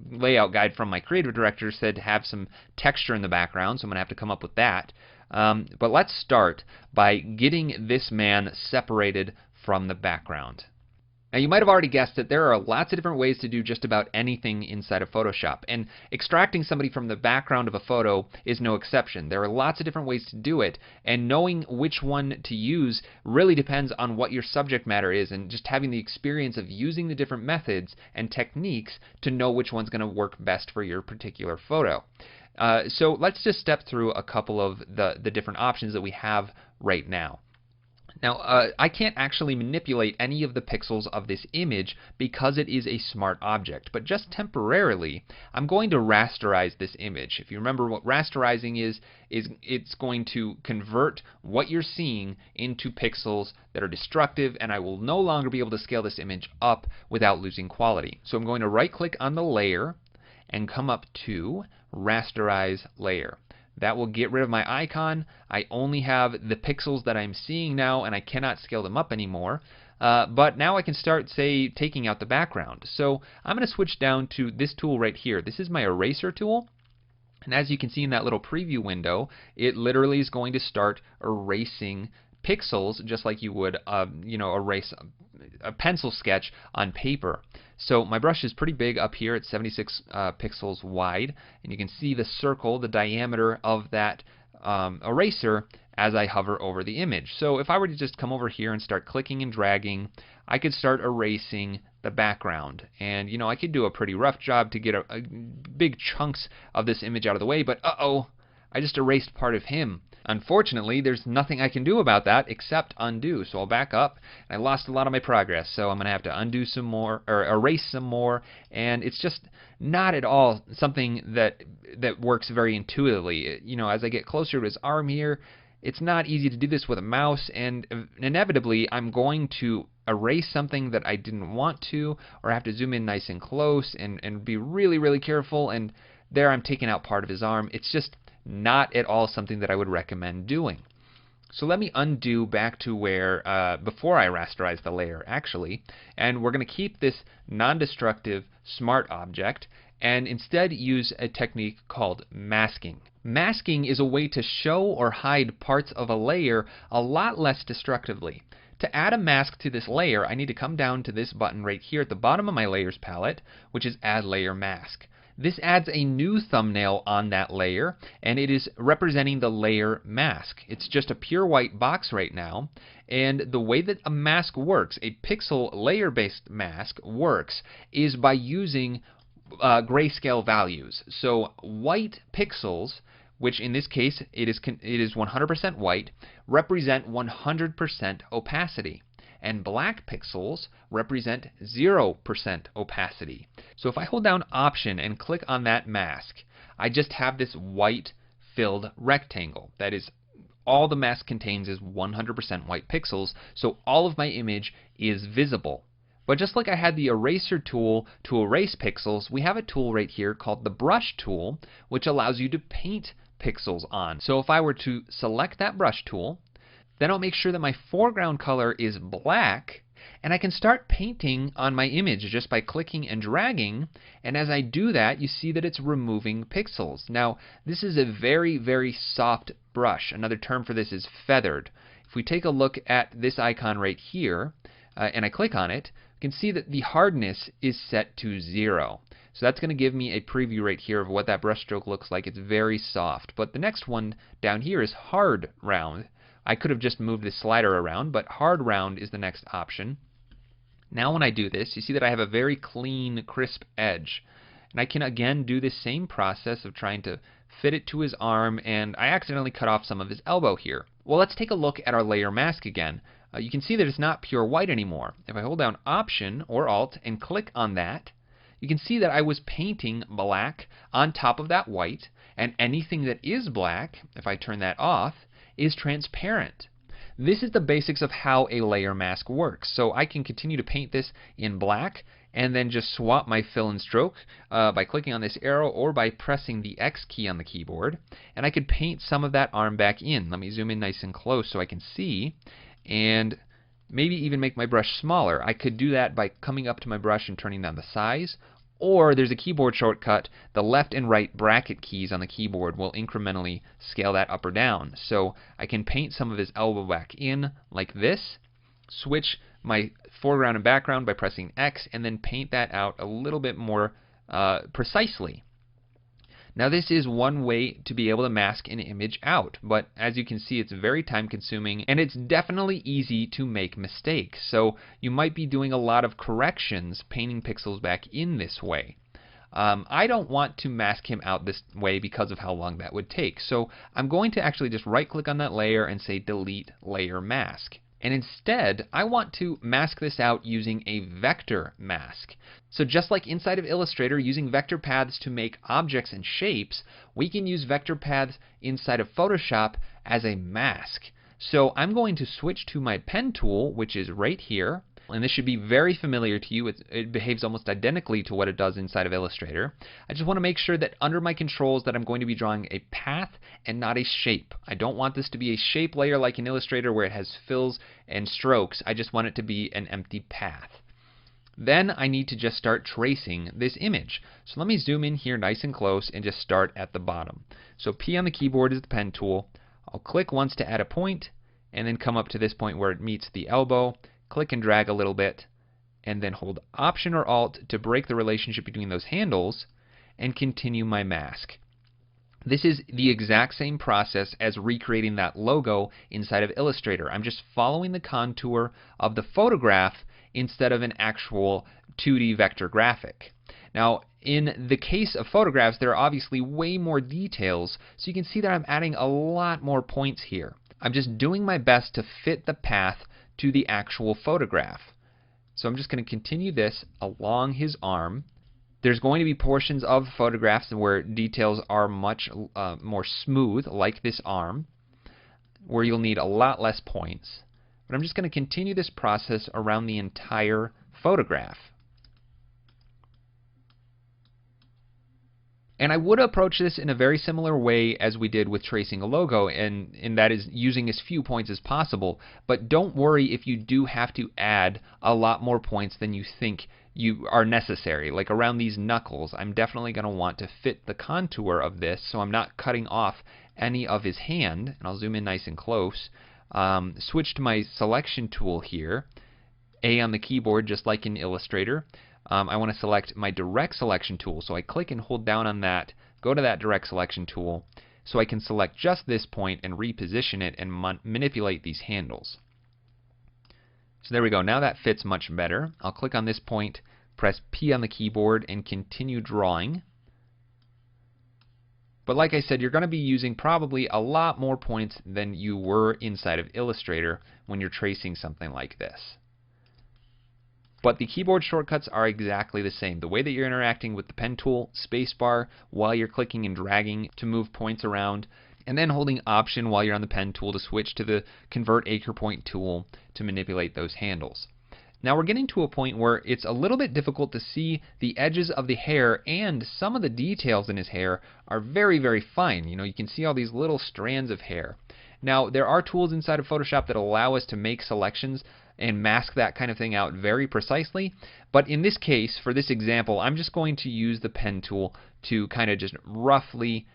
layout guide from my creative director said to have some texture in the background, so I'm going to have to come up with that. But let's start by getting this man separated from the background. Now you might have already guessed that there are lots of different ways to do just about anything inside of Photoshop, and extracting somebody from the background of a photo is no exception. There are lots of different ways to do it, and knowing which one to use really depends on what your subject matter is, and just having the experience of using the different methods and techniques to know which one's going to work best for your particular photo. So let's just step through a couple of the different options that we have right now. Now, I can't actually manipulate any of the pixels of this image because it is a smart object, but just temporarily, I'm going to rasterize this image. If you remember what rasterizing is it's going to convert what you're seeing into pixels that are destructive, and I will no longer be able to scale this image up without losing quality. So I'm going to right-click on the layer and come up to Rasterize Layer. That will get rid of my icon. I only have the pixels that I'm seeing now, and I cannot scale them up anymore. But now I can start, say, taking out the background. So I'm going to switch down to this tool right here. This is my eraser tool. And as you can see in that little preview window, it literally is going to start erasing pixels just like you would erase a pencil sketch on paper. So my brush is pretty big up here. It's 76 pixels wide, and you can see the circle, the diameter of that eraser as I hover over the image. So if I were to just come over here and start clicking and dragging, I could start erasing the background. And I could do a pretty rough job to get a big chunks of this image out of the way, but uh-oh, I just erased part of him. Unfortunately, there's nothing I can do about that except undo. So I'll back up. I lost a lot of my progress, so I'm going to have to undo some more, or erase some more, and it's just not at all something that works very intuitively. As I get closer to his arm here, it's not easy to do this with a mouse, and inevitably I'm going to erase something that I didn't want to, or have to zoom in nice and close and be really, really careful, and there I'm taking out part of his arm. It's just not at all something that I would recommend doing. So let me undo back to where, before I rasterize the layer actually, and we're going to keep this non-destructive smart object and instead use a technique called masking. Masking is a way to show or hide parts of a layer a lot less destructively. To add a mask to this layer, I need to come down to this button right here at the bottom of my Layers palette, which is Add Layer Mask. this adds a new thumbnail on that layer, and it is representing the layer mask. It's just a pure white box right now, and the way that a mask works, a pixel layer-based mask works, is by using grayscale values. So white pixels, which in this case it is 100% white, represent 100% opacity. And black pixels represent 0% opacity. So if I hold down Option and click on that mask, I just have this white filled rectangle. That is, all the mask contains is 100% white pixels, so all of my image is visible. But just like I had the eraser tool to erase pixels, we have a tool right here called the brush tool, which allows you to paint pixels on. So if I were to select that brush tool, then I'll make sure that my foreground color is black, and I can start painting on my image just by clicking and dragging, and as I do that, you see that it's removing pixels. Now, this is a very, very soft brush. Another term for this is feathered. If we take a look at this icon right here, and I click on it, you can see that the hardness is set to 0. So that's going to give me a preview right here of what that brush stroke looks like. It's very soft. But the next one down here is hard round. I could have just moved this slider around, but hard round is the next option. Now when I do this, you see that I have a very clean, crisp edge. And I can again do this same process of trying to fit it to his arm, and I accidentally cut off some of his elbow here. Well, let's take a look at our layer mask again. You can see that it's not pure white anymore. If I hold down Option or Alt and click on that, you can see that I was painting black on top of that white, and anything that is black, if I turn that off, is transparent. This is the basics of how a layer mask works. So I can continue to paint this in black and then just swap my fill and stroke by clicking on this arrow or by pressing the X key on the keyboard, and I could paint some of that arm back in. Let me zoom in nice and close so I can see, and maybe even make my brush smaller. I could do that by coming up to my brush and turning down the size, or there's a keyboard shortcut. The left and right bracket keys on the keyboard will incrementally scale that up or down. So I can paint some of his elbow back in like this, switch my foreground and background by pressing X, and then paint that out a little bit more precisely. Now this is one way to be able to mask an image out, but as you can see, it's very time consuming and it's definitely easy to make mistakes. So you might be doing a lot of corrections painting pixels back in this way. I don't want to mask him out this way because of how long that would take. So I'm going to actually just right click on that layer and say delete layer mask. And instead, I want to mask this out using a vector mask. So just like inside of Illustrator, using vector paths to make objects and shapes, we can use vector paths inside of Photoshop as a mask. So I'm going to switch to my pen tool, which is right here. And this should be very familiar to you. It behaves almost identically to what it does inside of Illustrator. I just want to make sure that under my controls that I'm going to be drawing a path and not a shape. I don't want this to be a shape layer like in Illustrator where it has fills and strokes. I just want it to be an empty path. Then I need to just start tracing this image. So let me zoom in here nice and close and just start at the bottom. So P on the keyboard is the pen tool. I'll click once to add a point and then come up to this point where it meets the elbow. Click and drag a little bit, and then hold Option or Alt to break the relationship between those handles, and continue my mask. This is the exact same process as recreating that logo inside of Illustrator. I'm just following the contour of the photograph instead of an actual 2D vector graphic. Now, in the case of photographs, there are obviously way more details, so you can see that I'm adding a lot more points here. I'm just doing my best to fit the path to the actual photograph. So I'm just going to continue this along his arm. There's going to be portions of photographs where details are much more smooth, like this arm, where you'll need a lot less points. But I'm just going to continue this process around the entire photograph. And I would approach this in a very similar way as we did with tracing a logo, and that is using as few points as possible. But don't worry if you do have to add a lot more points than you think you are necessary. Like around these knuckles, I'm definitely going to want to fit the contour of this so I'm not cutting off any of his hand. And I'll zoom in nice and close. Switch to my selection tool here. A on the keyboard, just like in Illustrator. I want to select my direct selection tool. So I click and hold down on that, go to that direct selection tool, so I can select just this point and reposition it and manipulate these handles. So there we go. Now that fits much better. I'll click on this point, press P on the keyboard, and continue drawing. But like I said, you're going to be using probably a lot more points than you were inside of Illustrator when you're tracing something like this. But the keyboard shortcuts are exactly the same. The way that you're interacting with the pen tool, spacebar while you're clicking and dragging to move points around, and then holding Option while you're on the pen tool to switch to the Convert Anchor Point tool to manipulate those handles. Now we're getting to a point where it's a little bit difficult to see the edges of the hair, and some of the details in his hair are very, very fine. You know, you can see all these little strands of hair. Now there are tools inside of Photoshop that allow us to make selections and mask that kind of thing out very precisely, but in this case, for this example, I'm just going to use the pen tool to kind of just roughly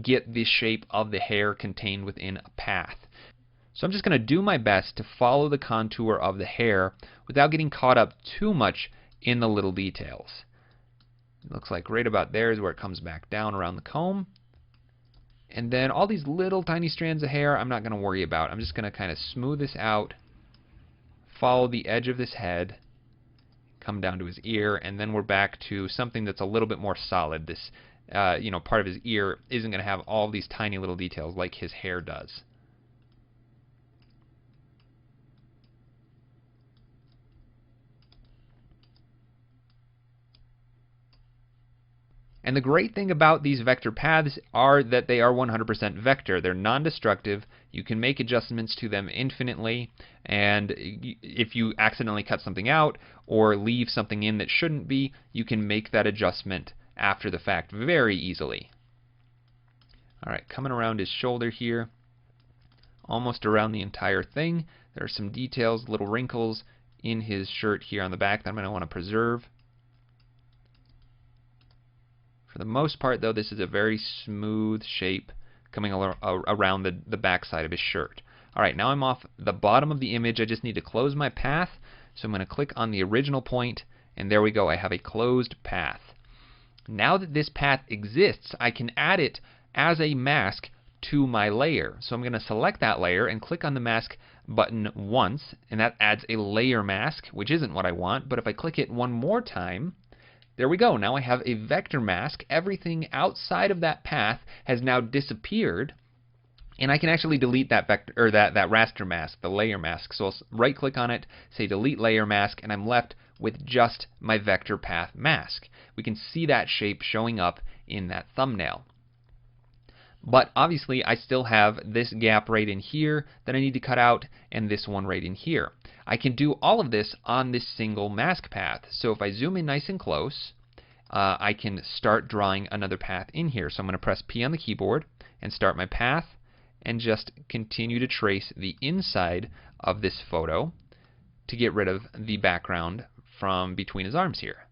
get the shape of the hair contained within a path. So I'm just going to do my best to follow the contour of the hair without getting caught up too much in the little details. It looks like right about there is where it comes back down around the comb. And then all these little tiny strands of hair I'm not going to worry about. I'm just going to kind of smooth this out, follow the edge of this head, come down to his ear, and then we're back to something that's a little bit more solid. This part of his ear isn't going to have all these tiny little details like his hair does. And the great thing about these vector paths are that they are 100% vector. They're non-destructive. You can make adjustments to them infinitely, and if you accidentally cut something out or leave something in that shouldn't be, you can make that adjustment after the fact very easily. Alright, coming around his shoulder here, almost around the entire thing. There are some details, little wrinkles in his shirt here on the back that I'm going to want to preserve. For the most part, though, this is a very smooth shape coming around the back side of his shirt. Alright, now I'm off the bottom of the image. I just need to close my path, so I'm going to click on the original point, and there we go. I have a closed path. Now that this path exists, I can add it as a mask to my layer. So I'm going to select that layer and click on the mask button once, and that adds a layer mask, which isn't what I want. But if I click it one more time, there we go. Now I have a vector mask. Everything outside of that path has now disappeared, and I can actually delete that vector or that raster mask, the layer mask. So I'll right-click on it, say delete layer mask, and I'm left with just my vector path mask. We can see that shape showing up in that thumbnail. But obviously I still have this gap right in here that I need to cut out, and this one right in here. I can do all of this on this single mask path. So if I zoom in nice and close, I can start drawing another path in here. So I'm going to press P on the keyboard and start my path, and just continue to trace the inside of this photo to get rid of the background from between his arms here.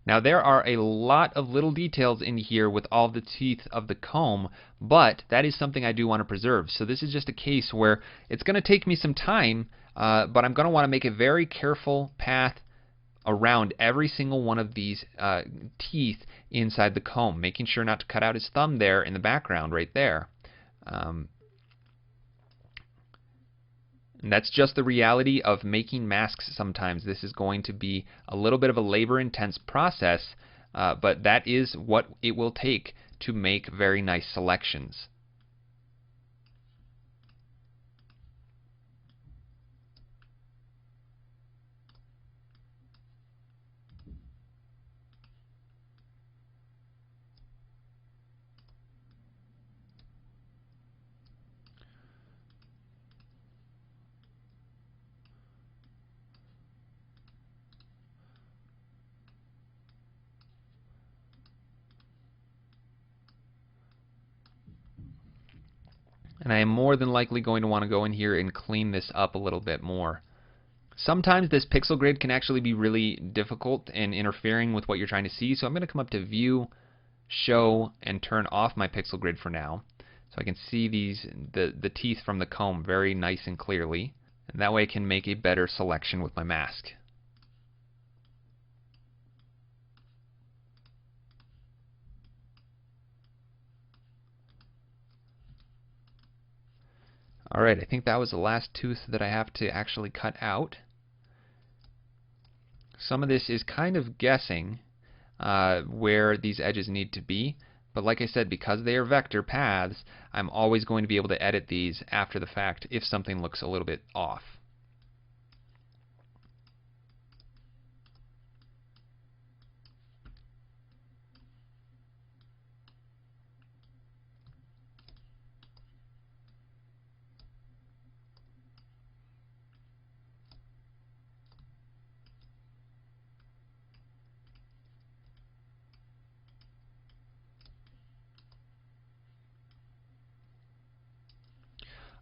Now there are a lot of little details in here with all the teeth of the comb, but that is something I do want to preserve. So this is just a case where it's going to take me some time, but I'm going to want to make a very careful path around every single one of these teeth inside the comb, making sure not to cut out his thumb there in the background right there. And that's just the reality of making masks sometimes. This is going to be a little bit of a labor-intense process, but that is what it will take to make very nice selections. And I am more than likely going to want to go in here and clean this up a little bit more. Sometimes this pixel grid can actually be really difficult and interfering with what you're trying to see, so I'm going to come up to View, Show, and turn off my pixel grid for now. So I can see the teeth from the comb very nice and clearly. And that way I can make a better selection with my mask. Alright, I think that was the last tooth that I have to actually cut out. Some of this is kind of guessing where these edges need to be, but like I said, because they are vector paths, I'm always going to be able to edit these after the fact if something looks a little bit off.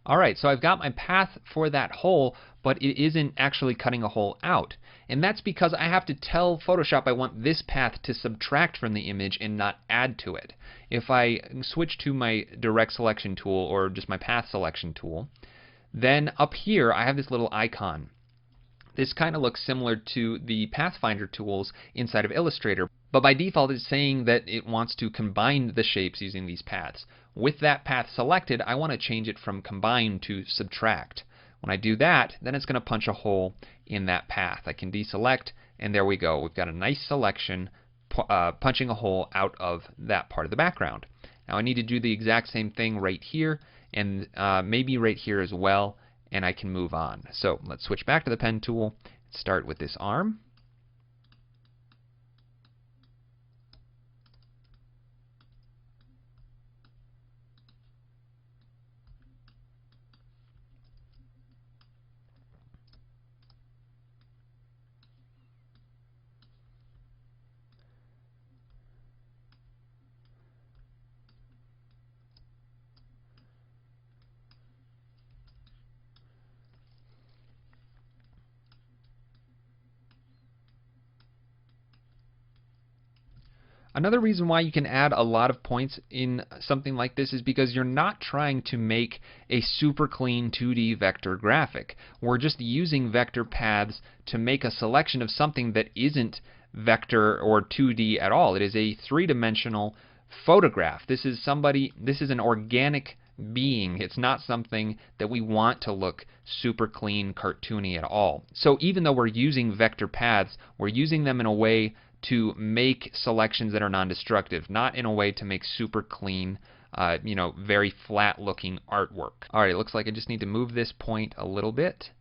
Alright, so I've got my path for that hole, but it isn't actually cutting a hole out. And that's because I have to tell Photoshop I want this path to subtract from the image and not add to it. If I switch to my direct selection tool or just my path selection tool, then up here I have this little icon. This kind of looks similar to the Pathfinder tools inside of Illustrator, but by default it's saying that it wants to combine the shapes using these paths. With that path selected, I want to change it from combine to subtract. When I do that, then it's going to punch a hole in that path. I can deselect, and there we go. We've got a nice selection punching a hole out of that part of the background. Now I need to do the exact same thing right here, and maybe right here as well, and I can move on. So let's switch back to the pen tool, start with this arm. Another reason why you can add a lot of points in something like this is because you're not trying to make a super clean 2D vector graphic. We're just using vector paths to make a selection of something that isn't vector or 2D at all. It is a three-dimensional photograph. This is an organic being. It's not something that we want to look super clean, cartoony at all. So even though we're using vector paths, we're using them in a way to make selections that are non-destructive, not in a way to make super clean, very flat-looking artwork. All right, it looks like I just need to move this point a little bit,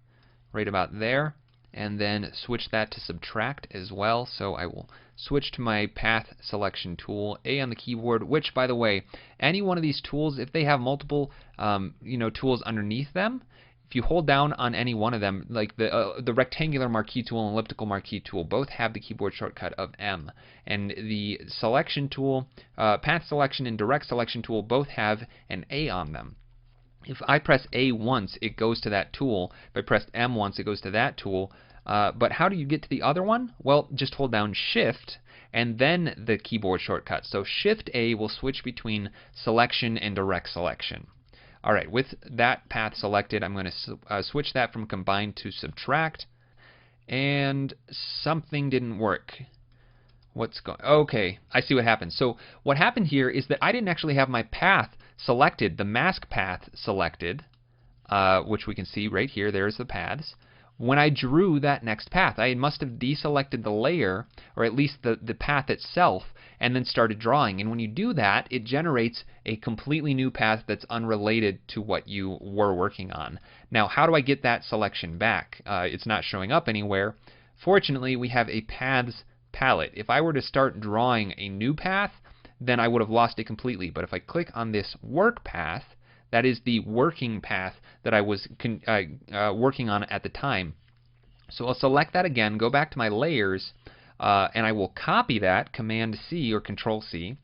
right about there, and then switch that to subtract as well. So I will switch to my path selection tool, A on the keyboard, which, by the way, any one of these tools, if they have multiple, tools underneath them, if you hold down on any one of them, like the rectangular marquee tool and elliptical marquee tool, both have the keyboard shortcut of M. And the selection tool, path selection and direct selection tool both have an A on them. If I press A once, it goes to that tool. If I press M once, it goes to that tool. But how do you get to the other one? Well, just hold down Shift and then the keyboard shortcut. So Shift A will switch between selection and direct selection. Alright, with that path selected, I'm going to switch that from combine to subtract, and something didn't work. Okay, I see what happened. So what happened here is that I didn't actually have my path selected, the mask path selected, which we can see right here, there's the paths. When I drew that next path, I must have deselected the layer, or at least the path itself, and then started drawing. And when you do that, it generates a completely new path that's unrelated to what you were working on. Now, how do I get that selection back? It's not showing up anywhere. Fortunately, we have a paths palette. If I were to start drawing a new path, then I would have lost it completely. But if I click on this work path, that is the working path that I was working on at the time. So I'll select that again, go back to my layers, and I will copy that, Command C or Control C,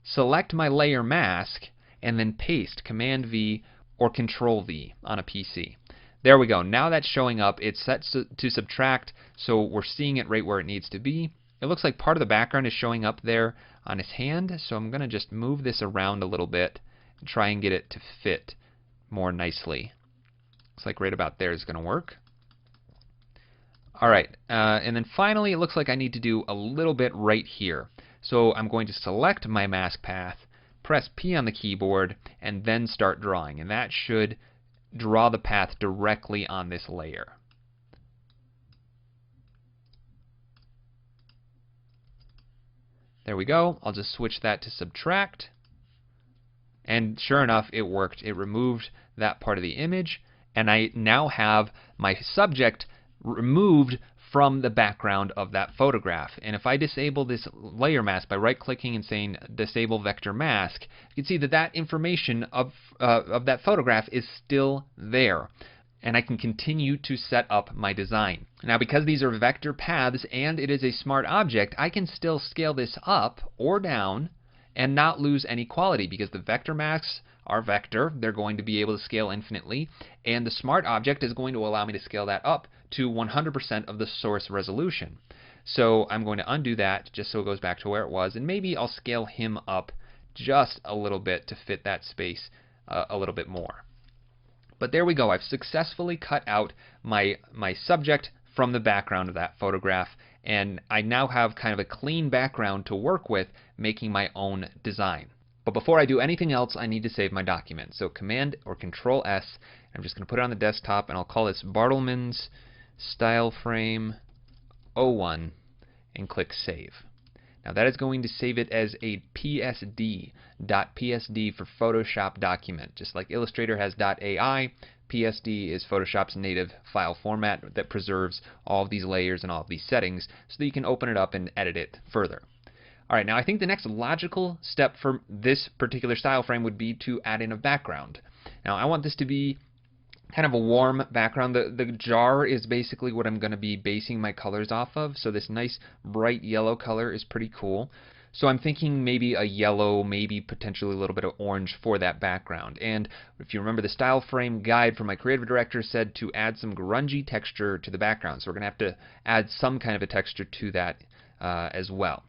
select my layer mask, and then paste, Command V, or Control V on a PC. There we go. Now that's showing up. It's set to subtract, so we're seeing it right where it needs to be. It looks like part of the background is showing up there on his hand, so I'm going to just move this around a little bit and try and get it to fit more nicely. Looks like right about there is going to work. Alright, and then finally it looks like I need to do a little bit right here. So I'm going to select my mask path, press P on the keyboard, and then start drawing. And that should draw the path directly on this layer. There we go. I'll just switch that to subtract. And sure enough, it worked. It removed that part of the image, and I now have my subject removed from the background of that photograph. And if I disable this layer mask by right-clicking and saying Disable Vector Mask, you can see that that information of that photograph is still there. And I can continue to set up my design. Now, because these are vector paths and it is a smart object, I can still scale this up or down and not lose any quality, because the vector masks are vector. They're going to be able to scale infinitely, and the smart object is going to allow me to scale that up to 100% of the source resolution. So I'm going to undo that just so it goes back to where it was, and maybe I'll scale him up just a little bit to fit that space a little bit more. But there we go. I've successfully cut out my subject from the background of that photograph, and I now have kind of a clean background to work with, making my own design. But before I do anything else, I need to save my document. So Command or Control S, I'm just going to put it on the desktop, and I'll call this Bartleman's Style Frame 01 and click Save. Now that is going to save it as a PSD, .psd for Photoshop document. Just like Illustrator has .ai, PSD is Photoshop's native file format that preserves all of these layers and all of these settings so that you can open it up and edit it further. Alright, now I think the next logical step for this particular style frame would be to add in a background. Now I want this to be kind of a warm background. The jar is basically what I'm going to be basing my colors off of, so this nice bright yellow color is pretty cool. So I'm thinking maybe a yellow, maybe potentially a little bit of orange for that background. And if you remember, the style frame guide from my creative director said to add some grungy texture to the background, so we're going to have to add some kind of a texture to that as well.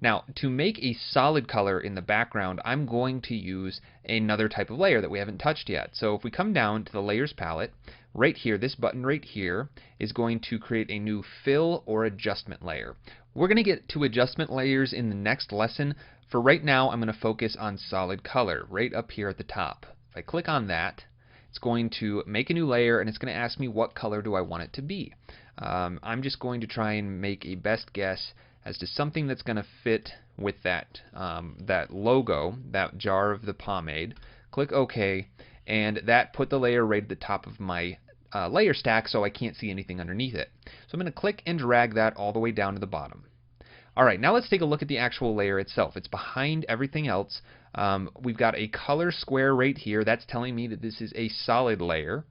Now, to make a solid color in the background, I'm going to use another type of layer that we haven't touched yet. So if we come down to the Layers palette, right here, this button right here is going to create a new Fill or Adjustment layer. We're going to get to adjustment layers in the next lesson. For right now, I'm going to focus on solid color, right up here at the top. If I click on that, it's going to make a new layer, and it's going to ask me what color do I want it to be. I'm just going to try and make a best guess as to something that's going to fit with that that logo, that jar of the pomade. Click OK, and that put the layer right at the top of my layer stack, so I can't see anything underneath it. So I'm going to click and drag that all the way down to the bottom. Alright, now let's take a look at the actual layer itself. It's behind everything else. We've got a color square right here. That's telling me that this is a solid layer.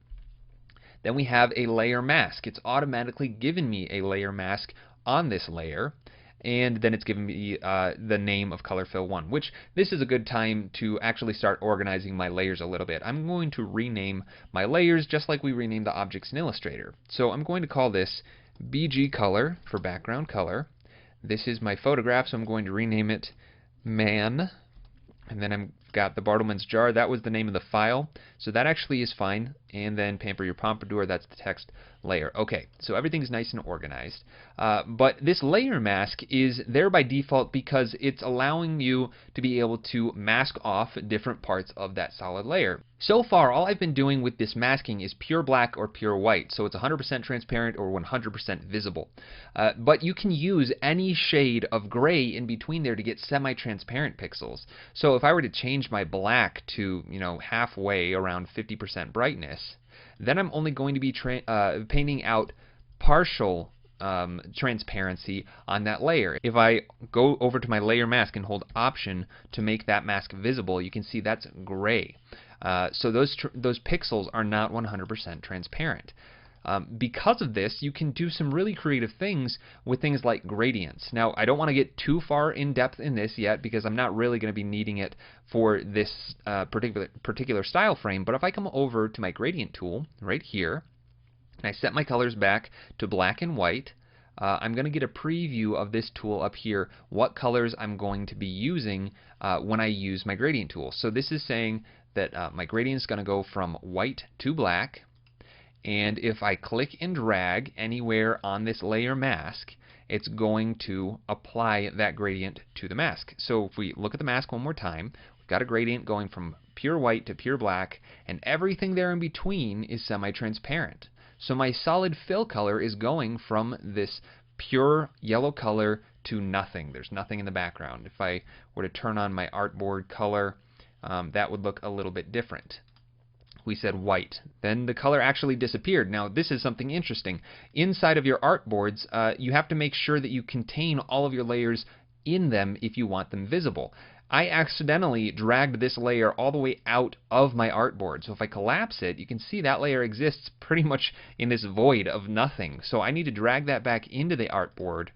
Then we have a layer mask. It's automatically given me a layer mask on this layer. And then it's given me the name of Color Fill 1, which this is a good time to actually start organizing my layers a little bit. I'm going to rename my layers just like we rename the objects in Illustrator. So I'm going to call this BG Color for background color. This is my photograph, so I'm going to rename it Man. And then I've got the Bartleman's jar. That was the name of the file, so that actually is fine. And then Pamper Your Pompadour, that's the text layer. Okay, so everything's nice and organized. But this layer mask is there by default because it's allowing you to be able to mask off different parts of that solid layer. So far, all I've been doing with this masking is pure black or pure white, so it's 100% transparent or 100% visible. But you can use any shade of gray in between there to get semi-transparent pixels. So if I were to change my black to, halfway, around 50% brightness, then I'm only going to be painting out partial transparency on that layer. If I go over to my layer mask and hold Option to make that mask visible, you can see that's gray. So those pixels are not 100% transparent. Because of this, you can do some really creative things with things like gradients. Now, I don't want to get too far in depth in this yet because I'm not really going to be needing it for this particular style frame, but if I come over to my gradient tool right here, and I set my colors back to black and white, I'm going to get a preview of this tool up here, what colors I'm going to be using when I use my gradient tool. So this is saying that my gradient is going to go from white to black, and if I click and drag anywhere on this layer mask, it's going to apply that gradient to the mask. So if we look at the mask one more time, we've got a gradient going from pure white to pure black, and everything there in between is semi-transparent. So my solid fill color is going from this pure yellow color to nothing. There's nothing in the background. If I were to turn on my artboard color, that would look a little bit different. We said white. Then the color actually disappeared. Now this is something interesting. Inside of your artboards, you have to make sure that you contain all of your layers in them if you want them visible. I accidentally dragged this layer all the way out of my artboard. So if I collapse it, you can see that layer exists pretty much in this void of nothing. So I need to drag that back into the artboard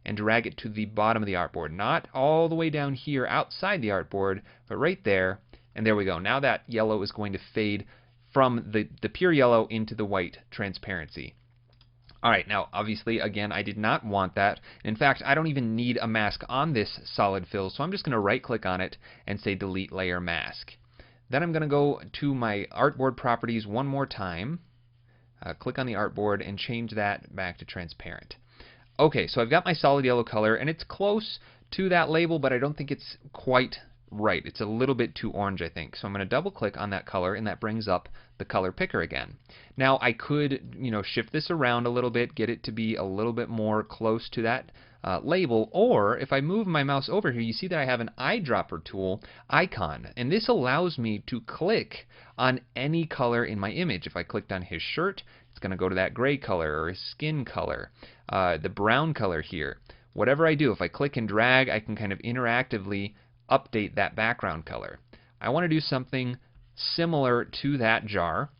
and drag it to the bottom of the artboard. Not all the way down here outside the artboard, but right there. And there we go. Now that yellow is going to fade from the pure yellow into the white transparency. Alright, now obviously again I did not want that. In fact, I don't even need a mask on this solid fill, so I'm just going to right click on it and say delete layer mask. Then I'm going to go to my artboard properties one more time, click on the artboard and change that back to transparent. Okay, so I've got my solid yellow color and it's close to that label, but I don't think it's quite right. It's a little bit too orange, I think. So I'm going to double click on that color and that brings up the color picker again. Now I could, shift this around a little bit, get it to be a little bit more close to that label, or if I move my mouse over here, you see that I have an eyedropper tool icon, and this allows me to click on any color in my image. If I clicked on his shirt, it's going to go to that gray color or his skin color, the brown color here. Whatever I do, if I click and drag, I can kind of interactively update that background color. I want to do something similar to that jar,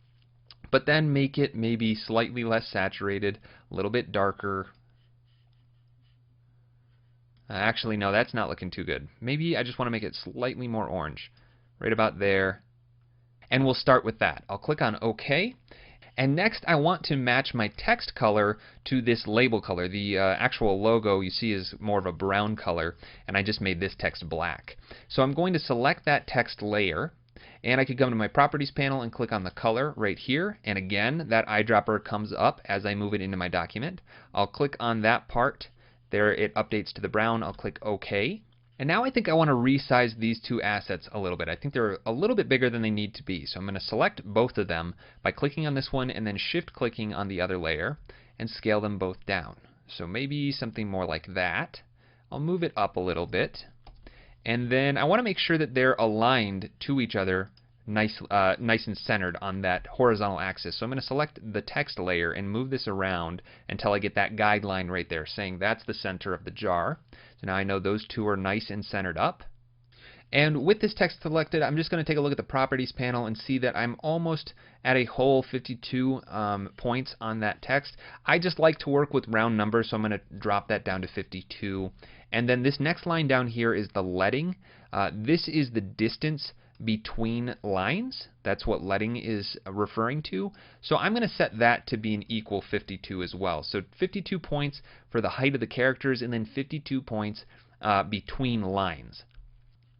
but then make it maybe slightly less saturated, a little bit darker. Actually, no, that's not looking too good. Maybe I just want to make it slightly more orange, right about there. And we'll start with that. I'll click on OK. And next I want to match my text color to this label color. The actual logo you see is more of a brown color, and I just made this text black. So I'm going to select that text layer, and I could come to my properties panel and click on the color right here, and again that eyedropper comes up as I move it into my document. I'll click on that part. There it updates to the brown. I'll click OK. And now I think I want to resize these two assets a little bit. I think they're a little bit bigger than they need to be. So I'm going to select both of them by clicking on this one and then shift clicking on the other layer and scale them both down. So maybe something more like that. I'll move it up a little bit. And then I want to make sure that they're aligned to each other nice and centered on that horizontal axis. So I'm going to select the text layer and move this around until I get that guideline right there saying that's the center of the jar. So now I know those two are nice and centered up. And with this text selected, I'm just going to take a look at the properties panel and see that I'm almost at a whole 52 points on that text. I just like to work with round numbers, so I'm going to drop that down to 52. And then this next line down here is the leading. This is the distance between lines. That's what leading is referring to. So I'm going to set that to be an equal 52 as well. So 52 points for the height of the characters and then 52 points between lines.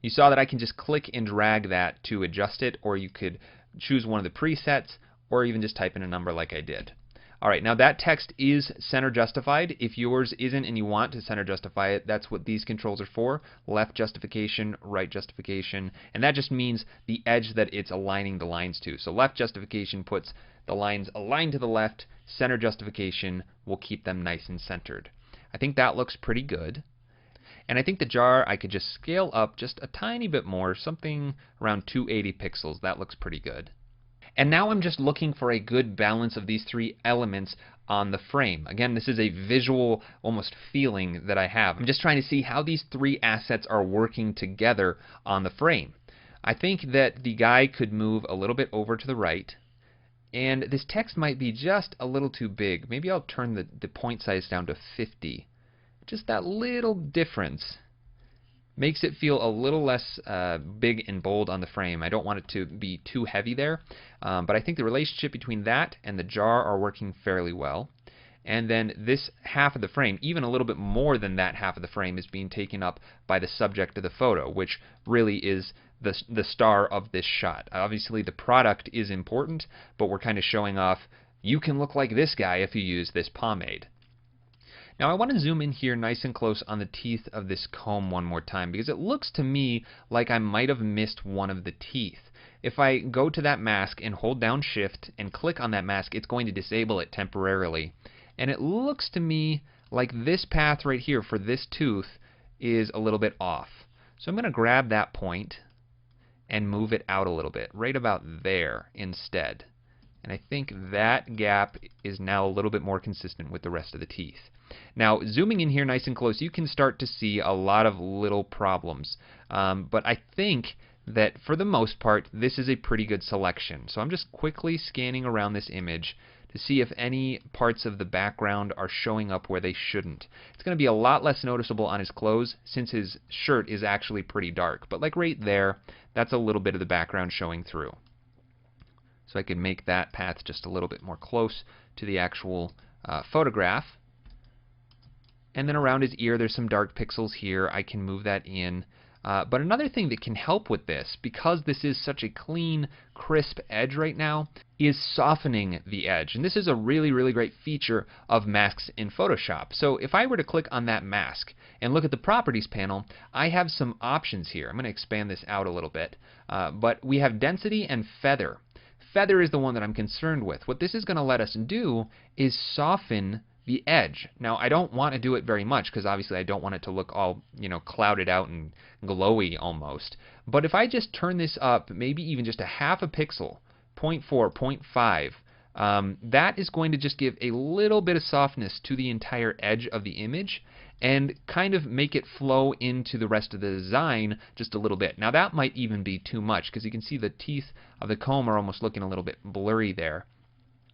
You saw that I can just click and drag that to adjust it, or you could choose one of the presets, or even just type in a number like I did. Alright, now that text is center justified. If yours isn't and you want to center justify it, that's what these controls are for. Left justification, right justification, and that just means the edge that it's aligning the lines to. So left justification puts the lines aligned to the left, center justification will keep them nice and centered. I think that looks pretty good. And I think the jar I could just scale up just a tiny bit more, something around 280 pixels. That looks pretty good. And now I'm just looking for a good balance of these three elements on the frame. Again, this is a visual almost feeling that I have. I'm just trying to see how these three assets are working together on the frame. I think that the guy could move a little bit over to the right, And this text might be just a little too big. Maybe I'll turn the point size down to 50. Just that little difference makes it feel a little less big and bold on the frame. I don't want it to be too heavy there, but I think the relationship between that and the jar are working fairly well. And then this half of the frame, even a little bit more than that half of the frame, is being taken up by the subject of the photo, which really is the star of this shot. Obviously the product is important, but we're kind of showing off, you can look like this guy if you use this pomade. Now I want to zoom in here nice and close on the teeth of this comb one more time, because it looks to me like I might have missed one of the teeth. If I go to that mask and hold down Shift and click on that mask, it's going to disable it temporarily. And it looks to me like this path right here for this tooth is a little bit off. So I'm going to grab that point and move it out a little bit, right about there instead. And I think that gap is now a little bit more consistent with the rest of the teeth. Now, zooming in here nice and close, you can start to see a lot of little problems. But I think that for the most part, this is a pretty good selection. So I'm just quickly scanning around this image to see if any parts of the background are showing up where they shouldn't. It's going to be a lot less noticeable on his clothes since his shirt is actually pretty dark. But like right there, that's a little bit of the background showing through. So I can make that path just a little bit more close to the actual photograph. And then around his ear, there's some dark pixels here. I can move that in. But another thing that can help with this, because this is such a clean, crisp edge right now, is softening the edge. And this is a really, really great feature of masks in Photoshop. So if I were to click on that mask and look at the Properties panel, I have some options here. I'm going to expand this out a little bit. But we have Density and Feather. Feather is the one that I'm concerned with. What this is going to let us do is soften the edge. Now, I don't want to do it very much because obviously I don't want it to look all, clouded out and glowy almost. But if I just turn this up, maybe even just a half a pixel, 0.4, 0.5, that is going to just give a little bit of softness to the entire edge of the image and kind of make it flow into the rest of the design just a little bit. Now, that might even be too much because you can see the teeth of the comb are almost looking a little bit blurry there.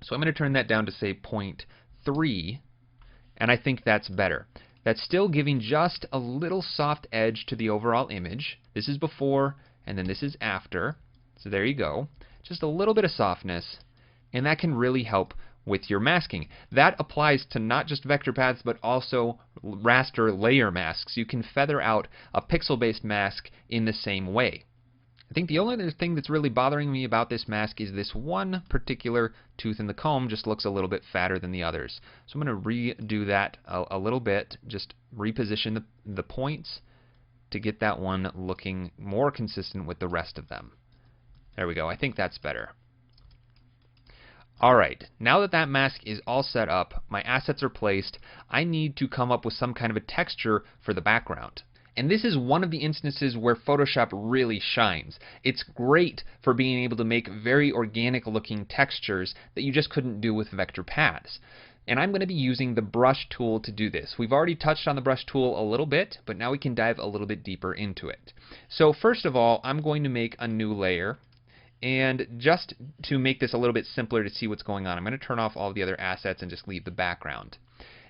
So I'm going to turn that down to say 0.3, and I think that's better. That's still giving just a little soft edge to the overall image. This is before, and then this is after. So there you go. Just a little bit of softness, and that can really help with your masking. That applies to not just vector paths, but also raster layer masks. You can feather out a pixel-based mask in the same way. I think the only other thing that's really bothering me about this mask is this one particular tooth in the comb just looks a little bit fatter than the others. So I'm going to redo that a little bit, just reposition the points to get that one looking more consistent with the rest of them. There we go. I think that's better. Alright, now that that mask is all set up, my assets are placed, I need to come up with some kind of a texture for the background. And this is one of the instances where Photoshop really shines. It's great for being able to make very organic looking textures that you just couldn't do with vector paths. And I'm going to be using the brush tool to do this. We've already touched on the brush tool a little bit, but now we can dive a little bit deeper into it. So first of all, I'm going to make a new layer. And just to make this a little bit simpler to see what's going on, I'm going to turn off all the other assets and just leave the background.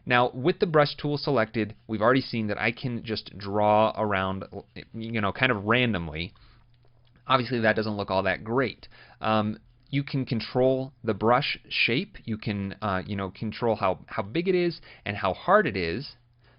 Now, with the brush tool selected, we've already seen that I can just draw around, kind of randomly. Obviously, that doesn't look all that great. You can control the brush shape. You can, control how big it is and how hard it is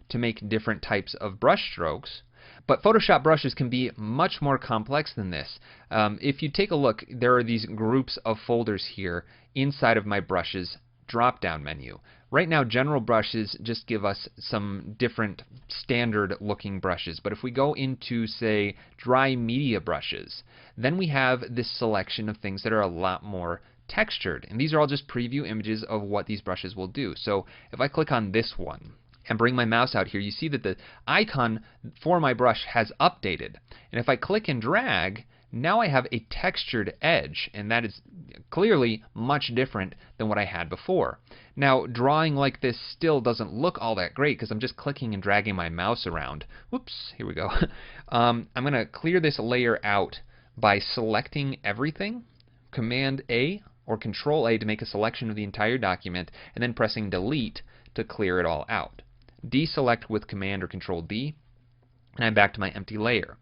to make different types of brush strokes. But Photoshop brushes can be much more complex than this. If you take a look, there are these groups of folders here inside of my brushes drop-down menu. Right now, general brushes just give us some different standard-looking brushes. But if we go into, say, dry media brushes, then we have this selection of things that are a lot more textured. And these are all just preview images of what these brushes will do. So if I click on this one and bring my mouse out here, you see that the icon for my brush has updated. And if I click and drag, now I have a textured edge, and that is clearly much different than what I had before. Now, drawing like this still doesn't look all that great because I'm just clicking and dragging my mouse around. Whoops, here we go. I'm going to clear this layer out by selecting everything, Command A or Control A to make a selection of the entire document, and then pressing Delete to clear it all out. Deselect with Command or Control D, and I'm back to my empty layer.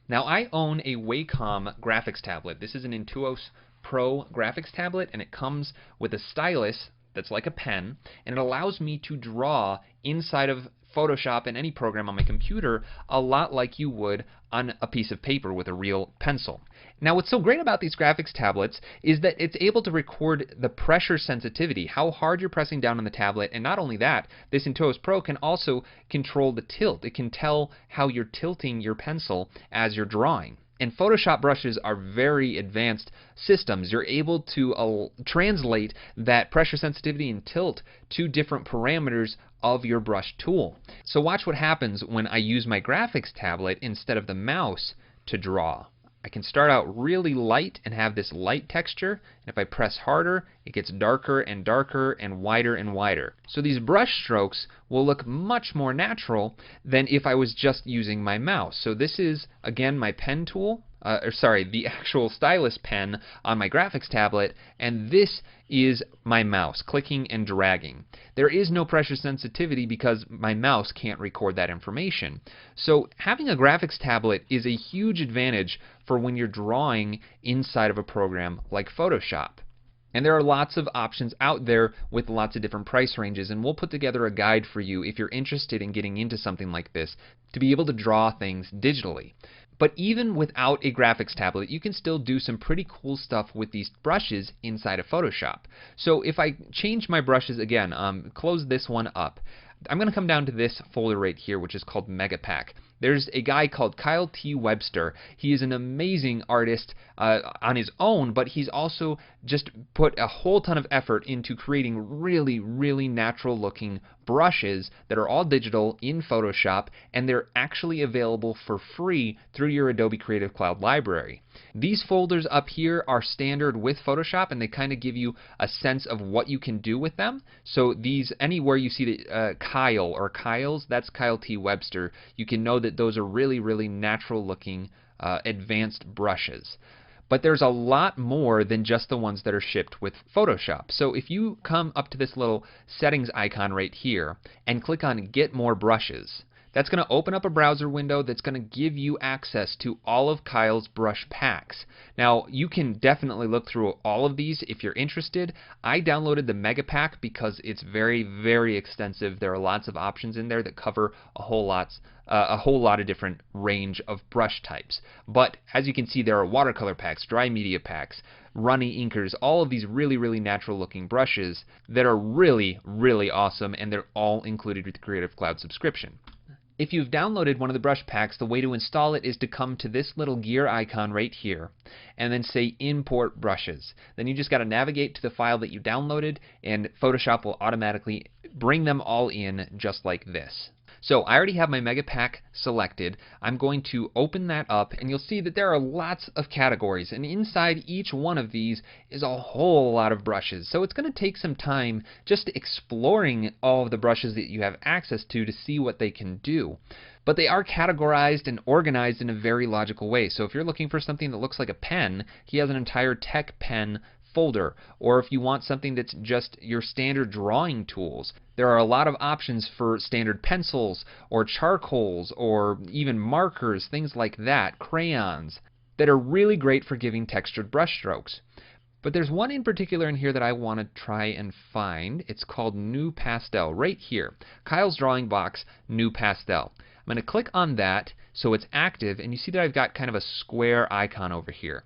Now I own a Wacom graphics tablet. This is an Intuos Pro graphics tablet, and it comes with a stylus that's like a pen, and it allows me to draw inside of Photoshop and any program on my computer a lot like you would on a piece of paper with a real pencil. Now what's so great about these graphics tablets is that it's able to record the pressure sensitivity, how hard you're pressing down on the tablet, and not only that, this Intuos Pro can also control the tilt. It can tell how you're tilting your pencil as you're drawing. And Photoshop brushes are very advanced systems. You're able to translate that pressure sensitivity and tilt to different parameters of your brush tool. So watch what happens when I use my graphics tablet instead of the mouse to draw. I can start out really light and have this light texture, and if I press harder, it gets darker and darker and wider. So these brush strokes will look much more natural than if I was just using my mouse. So this is, again, my pen tool, the actual stylus pen on my graphics tablet, and this is my mouse, clicking and dragging. There is no pressure sensitivity because my mouse can't record that information. So having a graphics tablet is a huge advantage for when you're drawing inside of a program like Photoshop. And there are lots of options out there with lots of different price ranges, and we'll put together a guide for you if you're interested in getting into something like this to be able to draw things digitally. But even without a graphics tablet, you can still do some pretty cool stuff with these brushes inside of Photoshop. So if I change my brushes again, close this one up, I'm going to come down to this folder right here, which is called Megapack. There's a guy called Kyle T. Webster. He is an amazing artist on his own, but he's also just put a whole ton of effort into creating really, really natural looking brushes that are all digital in Photoshop, and they're actually available for free through your Adobe Creative Cloud library. These folders up here are standard with Photoshop, and they kind of give you a sense of what you can do with them. So these, anywhere you see the Kyle or Kyle's, that's Kyle T. Webster, you can know that those are really, really natural looking advanced brushes. But there's a lot more than just the ones that are shipped with Photoshop. So if you come up to this little settings icon right here and click on Get More Brushes, that's going to open up a browser window that's going to give you access to all of Kyle's brush packs. Now, you can definitely look through all of these if you're interested. I downloaded the Mega Pack because it's very, very extensive. There are lots of options in there that cover a whole lot of different range of brush types. But as you can see, there are watercolor packs, dry media packs, runny inkers, all of these really, really natural looking brushes that are really, really awesome, and they're all included with the Creative Cloud subscription. If you've downloaded one of the brush packs, the way to install it is to come to this little gear icon right here and then say Import Brushes. Then you just got to navigate to the file that you downloaded, and Photoshop will automatically bring them all in just like this. So I already have my Mega Pack selected. I'm going to open that up, and you'll see that there are lots of categories, and inside each one of these is a whole lot of brushes. So it's going to take some time just exploring all of the brushes that you have access to see what they can do. But they are categorized and organized in a very logical way. So if you're looking for something that looks like a pen, he has an entire tech pen folder. Or if you want something that's just your standard drawing tools, there are a lot of options for standard pencils or charcoals or even markers, things like that, crayons, that are really great for giving textured brush strokes. But there's one in particular in here that I want to try and find. It's called New Pastel, right here. Kyle's Drawing Box, New Pastel. I'm going to click on that so it's active, and you see that I've got kind of a square icon over here.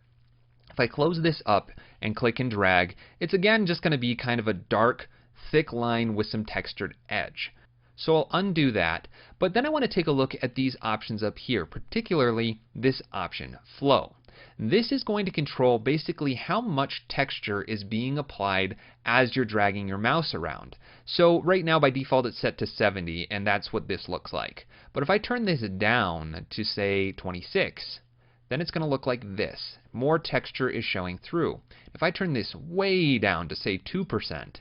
If I close this up and click and drag, it's again just going to be kind of a dark, thick line with some textured edge. So I'll undo that, but then I want to take a look at these options up here, particularly this option, Flow. This is going to control basically how much texture is being applied as you're dragging your mouse around. So right now by default it's set to 70, and that's what this looks like. But if I turn this down to say 26, then it's going to look like this. More texture is showing through. If I turn this way down to say 2%,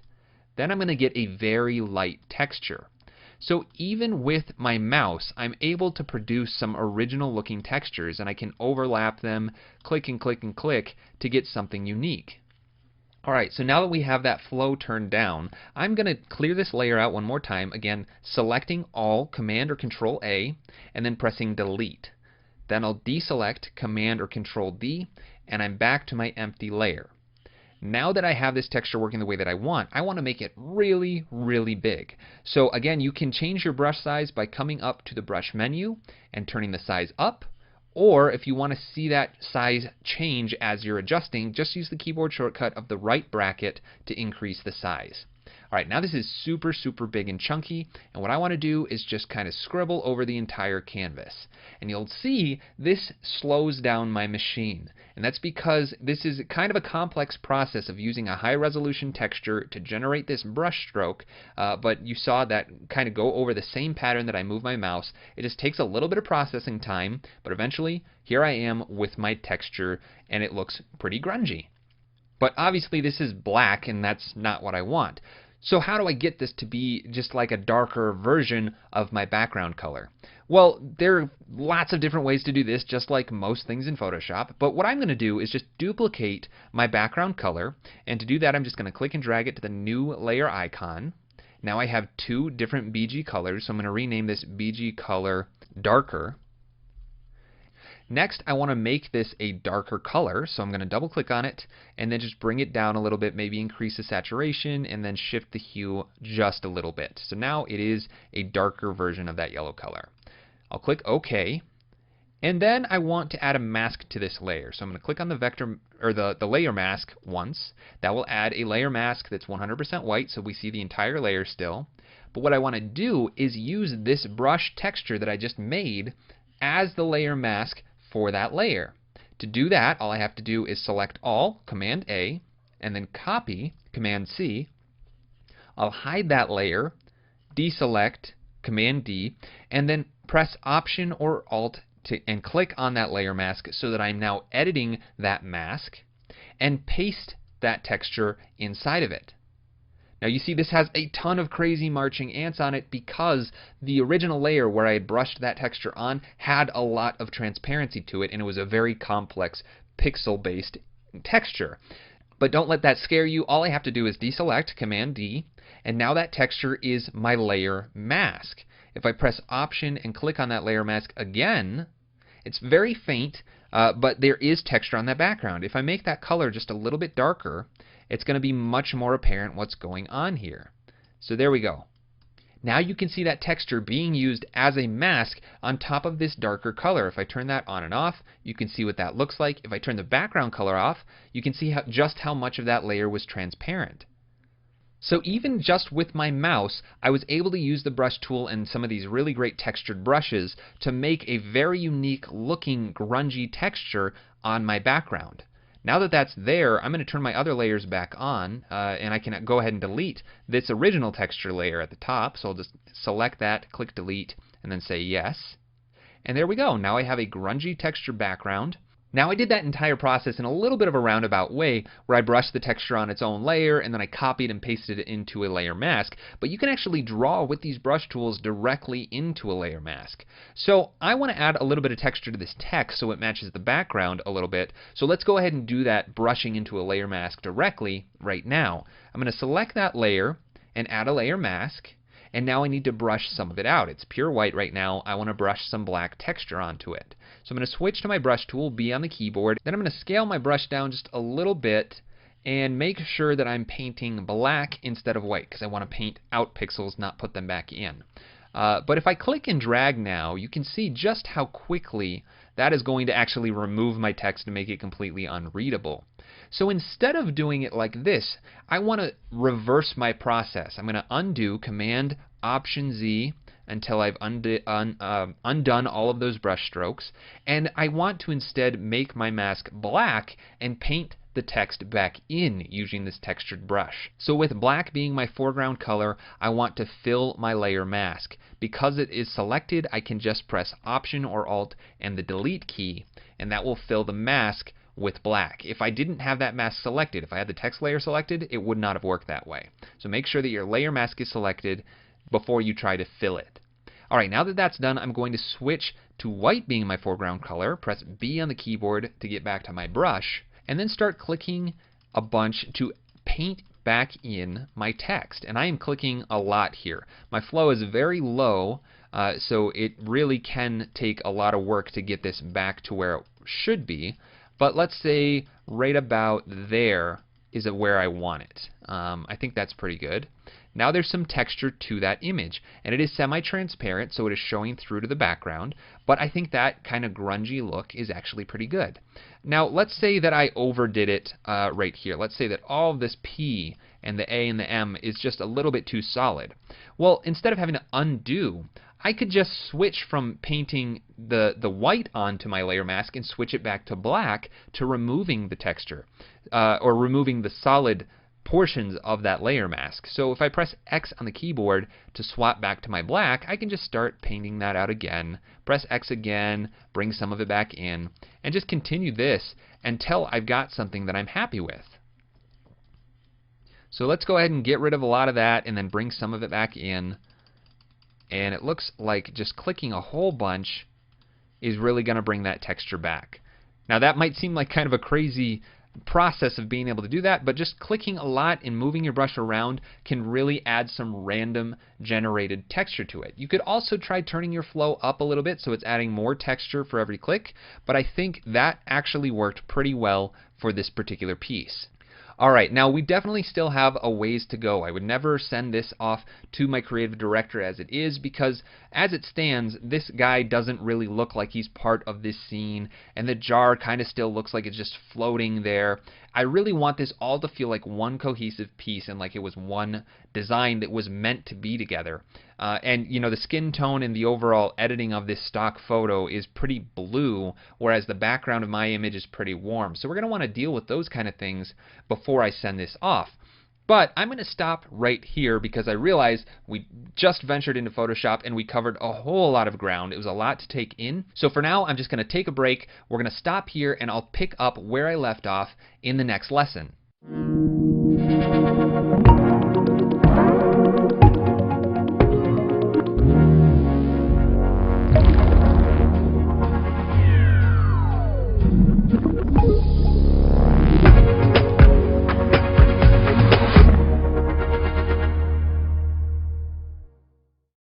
then I'm going to get a very light texture. So even with my mouse, I'm able to produce some original looking textures, and I can overlap them, click and click and click to get something unique. Alright, so now that we have that flow turned down, I'm going to clear this layer out one more time, again selecting all, Command or Control A, and then pressing Delete. Then I'll deselect, Command or Control D, and I'm back to my empty layer. Now that I have this texture working the way that I want to make it really, really big. So again, you can change your brush size by coming up to the brush menu and turning the size up. Or if you want to see that size change as you're adjusting, just use the keyboard shortcut of the right bracket to increase the size. Alright, now this is super, super big and chunky, and what I want to do is just kind of scribble over the entire canvas. And you'll see this slows down my machine. And that's because this is kind of a complex process of using a high resolution texture to generate this brush stroke, but you saw that kind of go over the same pattern that I move my mouse. It just takes a little bit of processing time, but eventually here I am with my texture, and it looks pretty grungy. But obviously this is black, and that's not what I want. So how do I get this to be just like a darker version of my background color? Well, there are lots of different ways to do this, just like most things in Photoshop. But what I'm going to do is just duplicate my background color. And to do that, I'm just going to click and drag it to the new layer icon. Now I have two different BG colors, so I'm going to rename this BG color darker. Next, I want to make this a darker color, so I'm going to double click on it and then just bring it down a little bit, maybe increase the saturation and then shift the hue just a little bit. So now it is a darker version of that yellow color. I'll click OK, and then I want to add a mask to this layer. So I'm going to click on the vector or the layer mask once. That will add a layer mask that's 100% white, so we see the entire layer still. But what I want to do is use this brush texture that I just made as the layer mask for that layer. To do that, all I have to do is select all, Command A, and then copy, Command C. I'll hide that layer, deselect, Command D, and then press Option or Alt and click on that layer mask so that I'm now editing that mask and paste that texture inside of it. Now you see this has a ton of crazy marching ants on it because the original layer where I had brushed that texture on had a lot of transparency to it, and it was a very complex pixel-based texture. But don't let that scare you. All I have to do is deselect, Command D, and now that texture is my layer mask. If I press Option and click on that layer mask again, it's very faint, but there is texture on that background. If I make that color just a little bit darker, it's going to be much more apparent what's going on here. So there we go. Now you can see that texture being used as a mask on top of this darker color. If I turn that on and off, you can see what that looks like. If I turn the background color off, you can see just how much of that layer was transparent. So even just with my mouse, I was able to use the brush tool and some of these really great textured brushes to make a very unique looking grungy texture on my background. Now that that's there, I'm going to turn my other layers back on, and I can go ahead and delete this original texture layer at the top. So I'll just select that, click delete, and then say yes. And there we go. Now I have a grungy texture background. Now I did that entire process in a little bit of a roundabout way where I brushed the texture on its own layer and then I copied and pasted it into a layer mask, but you can actually draw with these brush tools directly into a layer mask. So I want to add a little bit of texture to this text so it matches the background a little bit, so let's go ahead and do that brushing into a layer mask directly right now. I'm going to select that layer and add a layer mask. And now I need to brush some of it out. It's pure white right now. I want to brush some black texture onto it. So I'm going to switch to my brush tool, B on the keyboard. Then I'm going to scale my brush down just a little bit and make sure that I'm painting black instead of white because I want to paint out pixels, not put them back in. But if I click and drag now, you can see just how quickly that is going to actually remove my text and make it completely unreadable. So instead of doing it like this, I want to reverse my process. I'm going to undo, Command Option Z until I've undone all of those brush strokes, and I want to instead make my mask black and paint the text back in using this textured brush. So with black being my foreground color, I want to fill my layer mask. Because it is selected, I can just press Option or Alt and the delete key, and that will fill the mask with black. If I didn't have that mask selected, if I had the text layer selected, it would not have worked that way. So make sure that your layer mask is selected before you try to fill it. Alright, now that that's done, I'm going to switch to white being my foreground color, press B on the keyboard to get back to my brush, and then start clicking a bunch to paint back in my text. And I am clicking a lot here. My flow is very low, so it really can take a lot of work to get this back to where it should be. But let's say right about there is where I want it. I think that's pretty good. Now there's some texture to that image, and it is semi-transparent, so it is showing through to the background, but I think that kind of grungy look is actually pretty good. Now let's say that I overdid it right here. Let's say that all of this P and the A and the M is just a little bit too solid. Well, instead of having to undo, I could just switch from painting the white onto my layer mask and switch it back to black to removing the texture, or removing the solid portions of that layer mask. So if I press X on the keyboard to swap back to my black, I can just start painting that out again, press X again, bring some of it back in, and just continue this until I've got something that I'm happy with. So let's go ahead and get rid of a lot of that and then bring some of it back in. And it looks like just clicking a whole bunch is really going to bring that texture back. Now that might seem like kind of a crazy process of being able to do that, but just clicking a lot and moving your brush around can really add some random generated texture to it. You could also try turning your flow up a little bit so it's adding more texture for every click, but I think that actually worked pretty well for this particular piece. Alright, now we definitely still have a ways to go. I would never send this off to my creative director as it is, because as it stands, this guy doesn't really look like he's part of this scene, and the jar kind of still looks like it's just floating there. I really want this all to feel like one cohesive piece and like it was one design that was meant to be together. And you know, the skin tone and the overall editing of this stock photo is pretty blue, whereas the background of my image is pretty warm. So we're going to want to deal with those kind of things before I send this off. But I'm going to stop right here because I realize we just ventured into Photoshop and we covered a whole lot of ground. It was a lot to take in. So for now, I'm just going to take a break. We're going to stop here and I'll pick up where I left off in the next lesson.